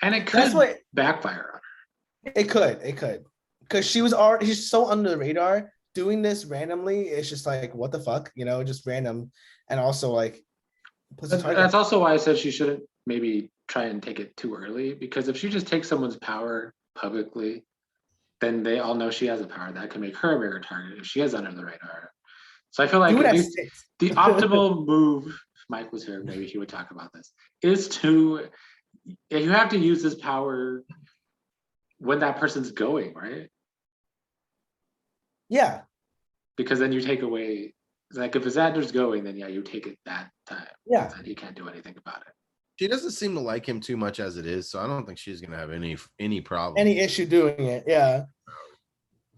And it That's could what backfire on her. it could. Because she's so under the radar. Doing this randomly, it's just like, what the fuck, just random. And also like puts the target. That's also why I said she shouldn't maybe try and take it too early, because if she just takes someone's power publicly, then they all know she has a power that can make her a bigger target if she is under the radar. So I feel like Do it at at least 6. the optimal move, if Mike was here, maybe he would talk about this, is to, you have to use this power when that person's going, right? Yeah. Because then you take away, like if Xander's going, then yeah, you take it that time. Yeah. Then he can't do anything about it. she doesn't seem to like him too much as it is, so I don't think she's gonna have any problem. Any issue doing it. Yeah.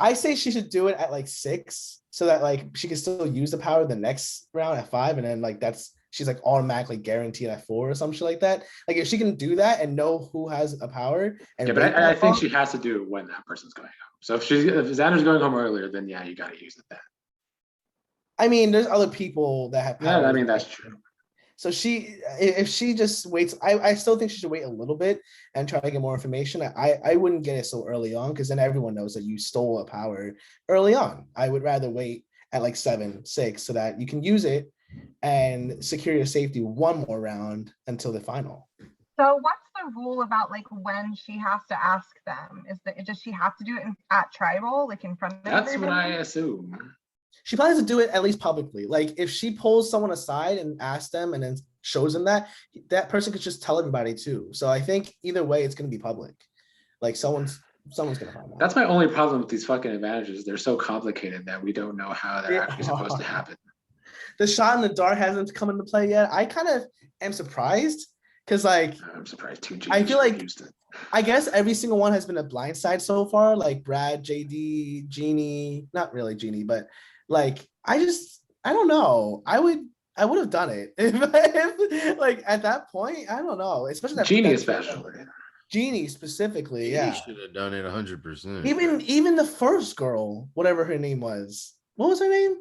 I say she should do it at like 6 so that like she can still use the power the next round at 5, and then like she's like automatically guaranteed at 4 or some shit like that. Like if she can do that and know who has a power and Yeah, but wait I that think long- she has to do it when that person's going home. So if Xander's going home earlier, then yeah, you got to use it then. I mean, there's other people that have Yeah, I powers. mean that's true. So if she just waits, I still think she should wait a little bit and try to get more information. I wouldn't get it so early on, because then everyone knows that you stole a power early on. I would rather wait at like 7, 6 so that you can use it and secure your safety one more round until the final. So what's the rule about like when she has to ask them? Does she have to do it at tribal, like in front of That's what I everybody? assume. She probably has to do it at least publicly. Like if she pulls someone aside and asks them and then shows them that person could just tell everybody too. So I think either way, it's going to be public. Like someone's going to find out. That's my only problem with these fucking advantages. They're so complicated that we don't know how they're actually supposed to happen. The shot in the dark hasn't come into play yet. I kind of am surprised because like I'm surprised too. I feel like used it. I guess every single one has been a blind side so far, like Brad, JD, Jeannie, not really Jeannie, but like I don't know. I would have done it if like at that point. I don't know, especially that Genie that- especially. Jeannie specifically, She yeah. should have done it 100%. Even the first girl, whatever her name was, what was her name?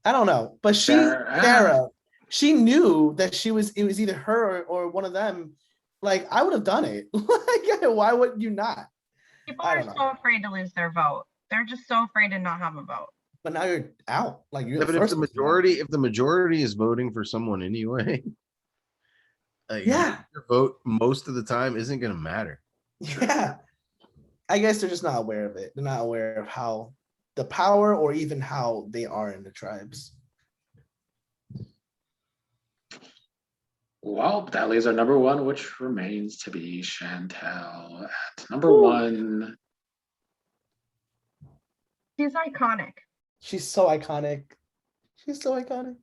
I don't know, but Sarah, she knew that it was either her or one of them. Like I would have done it. Like why would you not? People I are don't know. so afraid to lose their vote. They're just so afraid to not have a vote. But now you're out. Like you're Yeah, the but if first. the majority is voting for someone anyway, like, Yeah. your vote most of the time isn't gonna matter. Yeah. I guess they're just not aware of it. They're not aware of how the power or even how they are in the tribes. Well, that leaves our number one, which remains to be Chantel at number Ooh. 1. She's iconic. She's so iconic. She's so iconic.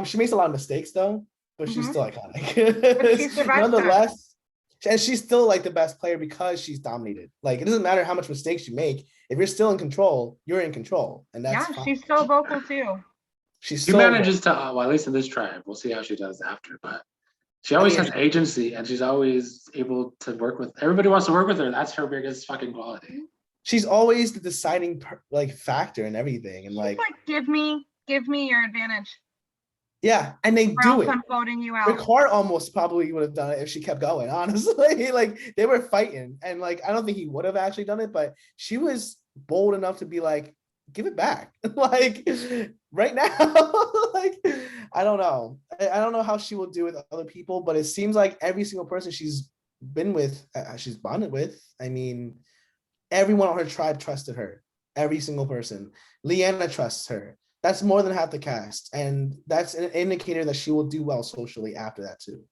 She makes a lot of mistakes though, but she's Mhm. still iconic. But she survived Nonetheless, and she's still like the best player because she's dominated. Like it doesn't matter how much mistakes you make. If you're still in control, you're in control, and that's Yeah, fine. she's so vocal too. She's She so manages to, well, at least in this tribe, we'll see how she does after, but she always mean- has agency and she's always able to work with, everybody wants to work with her. That's her biggest fucking quality. she's always the deciding factor in everything, and She's like like, give me your advantage. yeah, and they Or do else it. I'm voting you out. Ricard almost probably would have done it if she kept going, honestly. Like they were fighting, and like I don't think he would have actually done it, but she was bold enough to be like, give it back. Like right now. Like I don't know. I don't know how she will do with other people, but it seems like every single person she's been with, she's bonded with. I mean, everyone on her tribe trusted her. Every single person. Leanna trusts her. That's more than half the cast, and that's an indicator that she will do well socially after that too.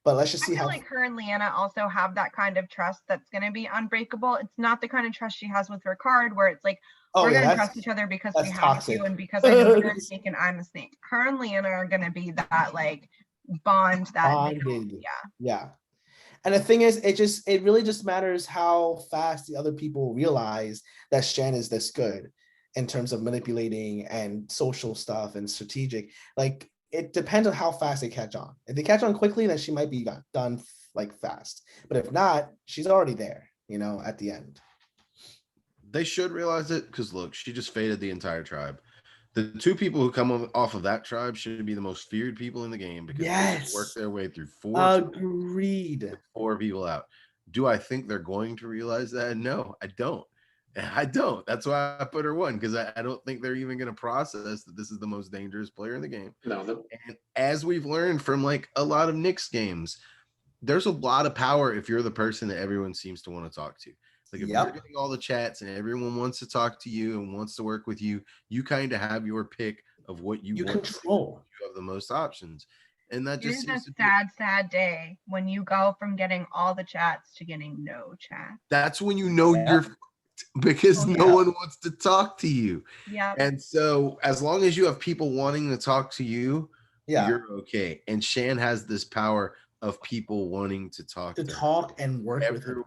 But let's just I see feel how. like her and Leanna also have that kind of trust that's going to be unbreakable. It's not the kind of trust she has with Ricard, where it's like, Oh we're yeah, going to that's trust each other because we that's have toxic. to, and because I know you're a snake and I'm a snake. Her and Leanna are going to be that like bond that they don't, Bonded. yeah. Yeah. And the thing is, it really just matters how fast the other people realize that Shan is this good in terms of manipulating and social stuff and strategic. Like it depends on how fast they catch on. If they catch on quickly, then she might be done like fast. But if not, she's already there, at the end. They should realize it because look, she just faded the entire tribe. The two people who come off of that tribe should be the most feared people in the game because they work their way through Agreed. four people out. Do I think they're going to realize that? No, I don't. I don't. That's why I put her one, because I don't think they're even going to process that this is the most dangerous player in the game. No, And as we've learned from like a lot of Knicks games, there's a lot of power if you're the person that everyone seems to want to talk to. Like if you're getting all the chats and everyone wants to talk to you and wants to work with you, you kind of have your pick of what you want control. You have the most options. And that It just is seems a to sad day when you go from getting all the chats to getting no chat. That's when you know you're fucked, because no one wants to talk to you. Yeah. And so as long as you have people wanting to talk to you, you're okay. And Shan has this power of people wanting to talk and work with her.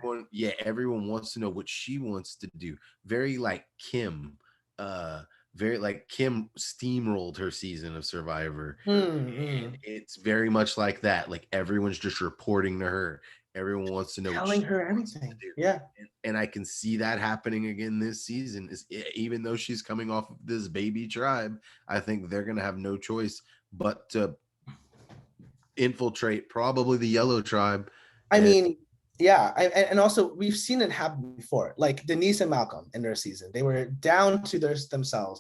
Everyone wants to know what she wants to do. Very like Kim. Kim steamrolled her season of Survivor. And it's very much like that. Like everyone's just reporting to her. Everyone wants to know, telling her everything. Yeah. And I can see that happening again this season. Even though she's coming off of this baby tribe, I think they're gonna have no choice but to infiltrate probably the yellow tribe. And also we've seen it happen before, like Denise and Malcolm in their season. They were down to themselves.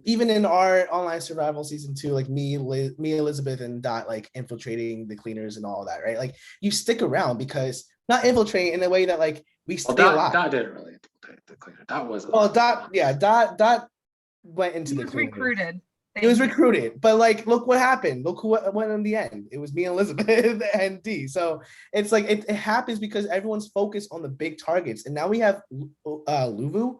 Even in our online survival season 2, like me, Elizabeth, and Dot, like infiltrating the cleaners and all that, right? Like you stick around because not infiltrate in a way that like we stay alive. Dot didn't really infiltrate the cleaner. Dot was Dot went into the cleaners. Recruited. He was recruited, but like, look what happened. Look who went in the end. It was me and Elizabeth and D. So it's like it happens because everyone's focused on the big targets, and now we have Luvu.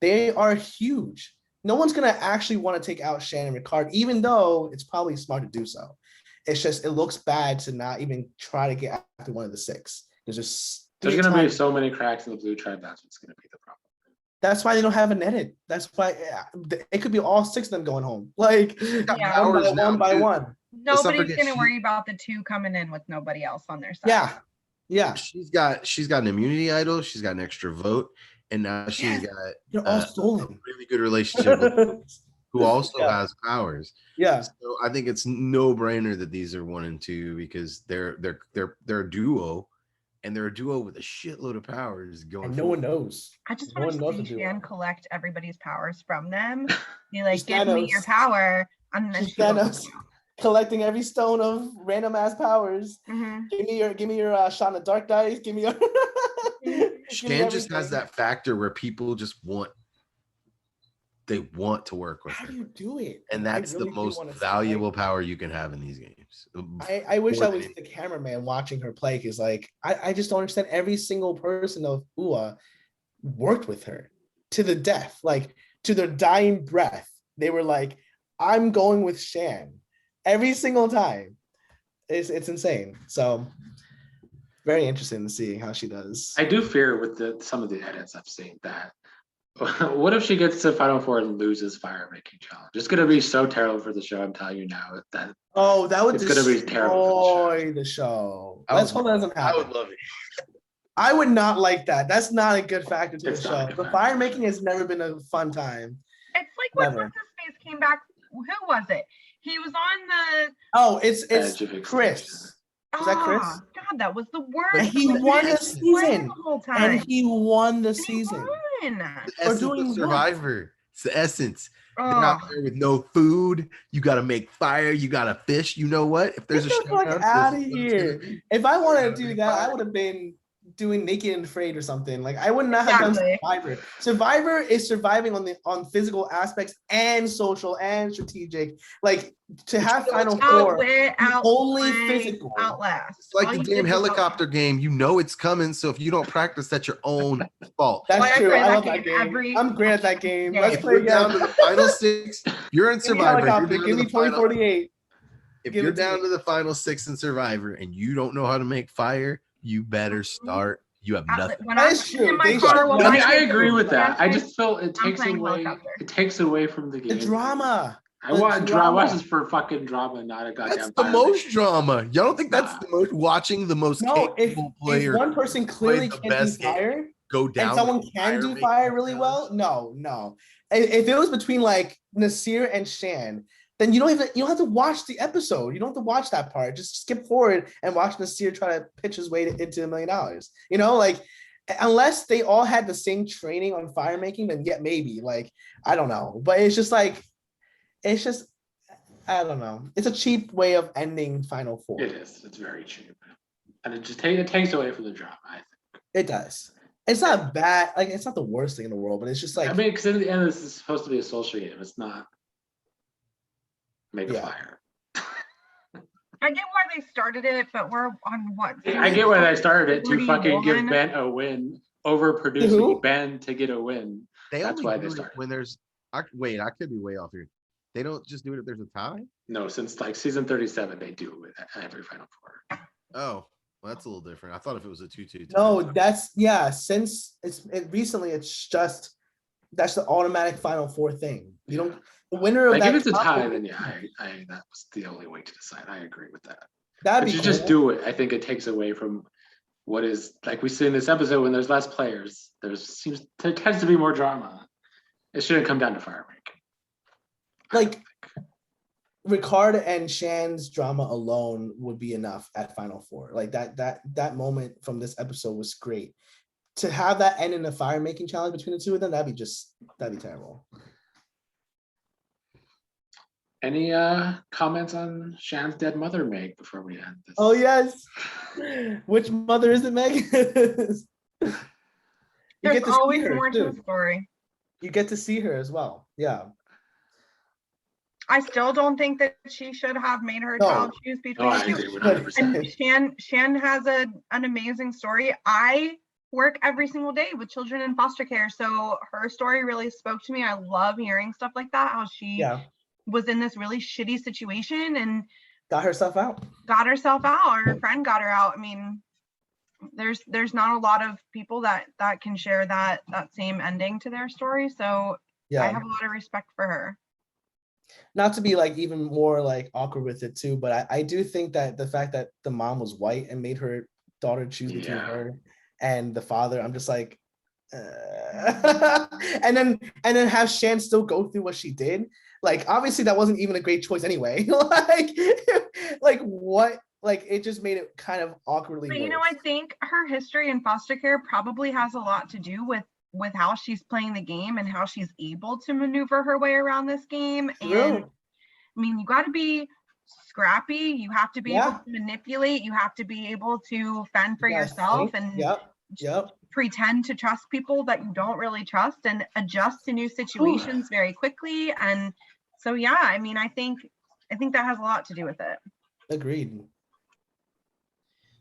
They are huge. No one's gonna actually want to take out Shannon Ricard, even though it's probably smart to do so. It's just it looks bad to not even try to get after one of the 6. There's gonna be so many cracks in the blue tribe. That's what's gonna be the problem. That's why they don't have an edit. That's why it could be all 6 of them going home. Like one by one. Nobody's gonna worry about the 2 coming in with nobody else on their side. Yeah. She's got an immunity idol. She's got an extra vote, and now she's got they're all stolen. A really good relationship with who also has powers. Yeah. So I think it's no brainer that these are 1 and 2 because they're a duo. And they're a duo with a shitload of powers going. And no one knows. I just want to see Shan collect everybody's powers from them. Be like, give me your power, and then she's collecting every stone of random ass powers. Mm-hmm. Give me your shot of dark dice. Give me your. Shan just has that factor where people just want. They want to work with her. How do you do it? And that's the most valuable power you can have in these games. I wish I was the cameraman watching her play, because like I just don't understand. Every single person of UA worked with her to the death, like to their dying breath. They were like, I'm going with Shan every single time. It's insane. So very interesting to see how she does. I do fear with some of the edits I've seen that what if she gets to Final Four and loses fire making challenge? It's gonna be so terrible for the show. I'm telling you now that. Oh, that would it's gonna be terrible for the show. Let's hope that doesn't happen. I would love it. I would not like that. That's not a good factor to the show. The fire making has never been a fun time. It's like when what's his face came back. Who was it? He was on the. Oh, it's Chris. Was that Chris? God, that was the worst. And he won the season. The whole time. And he won the season. The essence of Survivor. It's the essence. They're out there with no food. You got to make fire. You got to fish. You know what? If there's out of here. If I wanted to do that, I would have been doing Naked and Afraid or something. Like I would not have done Exactly. Survivor. Survivor is surviving on physical aspects and social and strategic. Like to have Final Four, Outwit, only outplay, physical. outlast. It's like All the you damn did was helicopter outlast. game. You know it's coming, so if you don't practice, that's your own fault. Why That's I true. play I that love game that game. every I'm great at that game. day. Let's If play you're down to again. the final 6, you're in Give me Survivor. You're helicopter. down Give to me the final. 2048. If Give you're it to down me. to the final 6 in Survivor and you don't know how to make fire, you better start. You have nothing. When That I'm is sitting in true. my They car should- while I my mean, I kids agree are with that. I dancing, just feel it I'm takes playing away. helicopter. It takes away from the The game. drama. I the want drama. watch this for fucking drama, not a goddamn. That's the fire most making. drama. Y'all don't think that's Nah. the most watching the most No, if capable player one person clearly the can't do best game, fire go down and someone to can do making fire really challenge? well, no. If it was between like Nasir and Shan, then you don't have to watch the episode. You don't have to watch that part. Just skip forward and watch Nasir try to pitch his way into $1 million. You know, like unless they all had the same training on fire making, then yeah, maybe. Like I don't know, but it's just like it's just I don't know. It's a cheap way of ending Final Four. It is. It's very cheap, and it takes away from the drama. I think. It does. It's not bad. Like it's not the worst thing in the world, but it's just like I mean, because in the end, this is supposed to be a social game. It's not make a Yeah. fire. I get why they started it, but we're on what? I get why they started it to 41. fucking give Ben a win, overproducing Who? Ben to get a win. They That's only why do they it started. when there's. Wait, I could be way off here. They don't just do it if there's a tie. No, since like season 37, they do it with every Final Four. Oh, well, that's a little different. I thought if it was a 2-2. no, that's yeah. Since recently, it's just that's the automatic Final Four thing. You don't the winner of Like that if it's a top tie, four- then yeah, I that was the only way to decide. I agree with that. that'd But be you cool. just do it. I think it takes away from what is like we see in this episode when there's less players. There tends to be more drama. It shouldn't come down to fire making. Like Ricard and Shan's drama alone would be enough at Final Four. Like that moment from this episode was great. To have that end in a fire making challenge between the two of them, that'd be terrible. Any comments on Shan's dead mother, Meg, before we end this? Oh yes. Which mother is it, Meg? You There's get to see always her, more to too. the story. You get to see her as well. Yeah. I still don't think that she should have made her No. child choose No, between I two. agree with 100%. And Shan has an amazing story. I work every single day with children in foster care, so her story really spoke to me. I love hearing stuff like that, how she Yeah. was in this really shitty situation and Got herself out. got herself out, or her friend got her out. I mean, there's not a lot of people that can share that same ending to their story, so Yeah. I have a lot of respect for her. Not to be like even more like awkward with it too, but I do think that the fact that the mom was white and made her daughter choose between Yeah. her and the father, I'm just like, and then have Shan still go through what she did. Like obviously that wasn't even a great choice anyway. like what? Like it just made it kind of awkwardly. But you know, worse. I think her history in foster care probably has a lot to do with how she's playing the game and how she's able to maneuver her way around this game. And True. I mean, you got to be scrappy. You have to be able Yeah. to manipulate. You have to be able to fend for You gotta yourself think. and Yep. pretend to trust people that you don't really trust and adjust to new situations very quickly. And so, yeah, I mean, I think that has a lot to do with it. Agreed.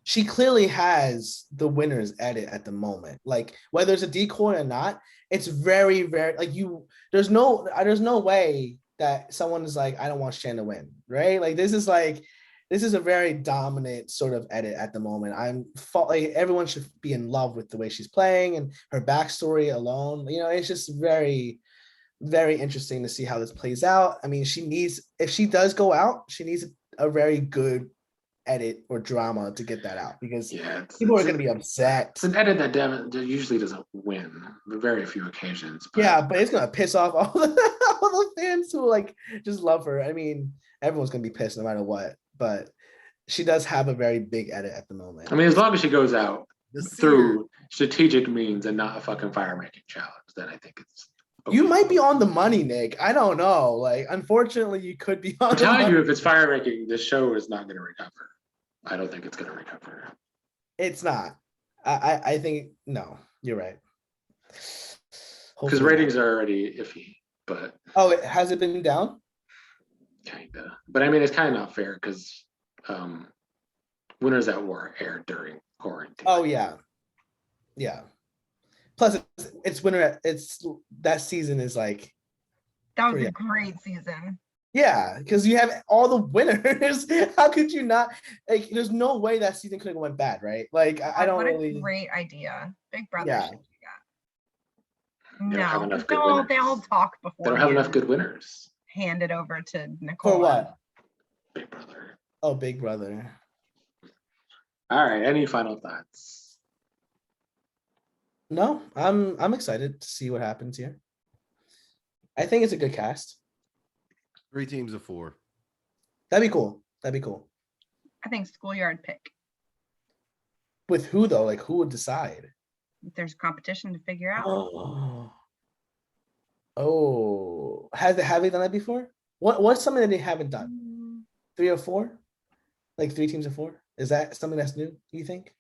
She clearly has the winner's edit at the moment. Like whether it's a decoy or not, it's very, very like there's no way that someone is like, I don't want Shan to win, right? Like this is a very dominant sort of edit at the moment. Like everyone should be in love with the way she's playing and her backstory alone. You know, it's just very, very interesting to see how this plays out. I mean, if she does go out, she needs a very good edit or drama to get that out because people are going to be upset. It's an edit that usually doesn't win, very few occasions. But Yeah, but it's going to piss off all the fans who like just love her. I mean, everyone's going to be pissed no matter what, but she does have a very big edit at the moment. I mean, as long as she goes out The seer- through strategic means and not a fucking fire making challenge, then I think it's. You might be on the money, Nick. I don't know. Like, unfortunately, you could be on I'm the telling money. you, if it's fire making, this show is not going to recover. I don't think it's going to recover. It's not. I think no, you're right. Because Hopefully not. ratings are already iffy, but Oh, has it been down? kinda. But I mean, it's kind of not fair because Winners at War aired during quarantine. Oh yeah, yeah. Plus, it's winter. It's that season is like That was pretty. a great season. Yeah, because you have all the winners. How could you not? Like, there's no way that season could have went bad, right? Like, I don't What really. a great idea. Big Brother Yeah. should do They don't have that. No, enough 'cause good winners. they all talk They before don't have enough good winners. hand it over to Nicole. For what? Big Brother. Oh, Big Brother. All right. Any final thoughts? No, I'm excited to see what happens here. I think it's a good cast. 3 teams of 4. That'd be cool. That'd be cool. I think schoolyard pick. With who though? Like, who would decide? There's competition to figure out. Oh, have they done that before? What's something that they haven't done? 3 or 4? Like 3 teams of 4? Is that something that's new, you think?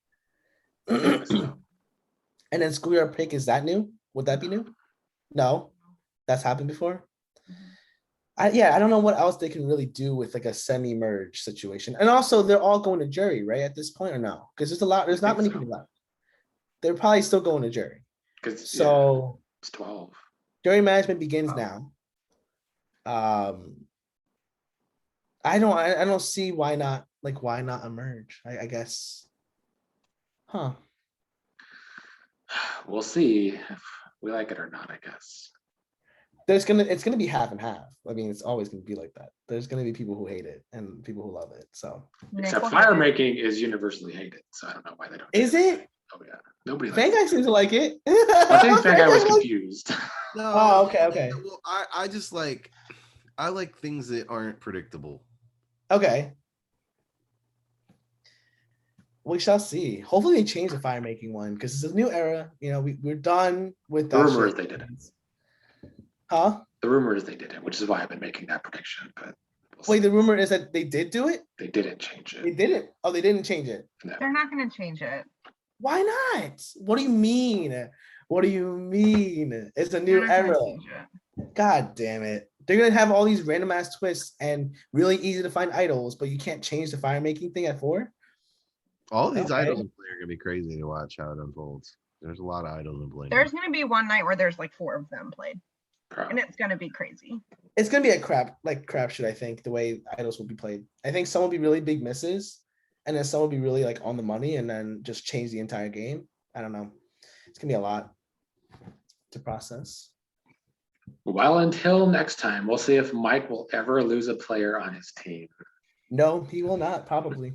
And then schoolyard pick, is that new? Would that be new? No, that's happened before. I don't know what else they can really do with like a semi-merge situation. And also they're all going to jury, right? At this point, or no? Because there's not many people left. They're probably still going to jury. So it's 12. Jury management begins now. I don't see why not a merge, I guess. Huh. We'll see if we like it or not, I guess. It's gonna be half and half. I mean, it's always gonna be like that. There's gonna be people who hate it and people who love it. So Except fire making is universally hated, so I don't know why they don't. Is it? Oh yeah, nobody. Fan guy seems to like it. I think Fan guy was confused. No. Oh, okay. Well, I just I like things that aren't predictable. Okay. We shall see. Hopefully they change the fire making one because it's a new era. You know, we're done with The that. rumor is shit. they did it. Huh? The rumor is they did it, which is why I've been making that prediction. But Wait, the rumor is that they did do it? They didn't change They it. didn't. Oh, they didn't change it. No. They're not going to change it. Why not? What do you mean? What do you mean? It's a new They're not era. gonna change it. God damn it. They're gonna have all these random ass twists and really easy to find idols, but you can't change the fire making thing at 4. All these Okay. idols in play are gonna be crazy to watch how it unfolds. There's a lot of idols in play. There's going to be one night where there's like 4 of them played, and Probably. it's going to be crazy. It's gonna be a crapshoot, I think, the way idols will be played. I think some will be really big misses, and then some will be really like on the money and then just change the entire game. I don't know. It's gonna be a lot to process. Well, until next time, we'll see if Mike will ever lose a player on his team. No, he will not, probably.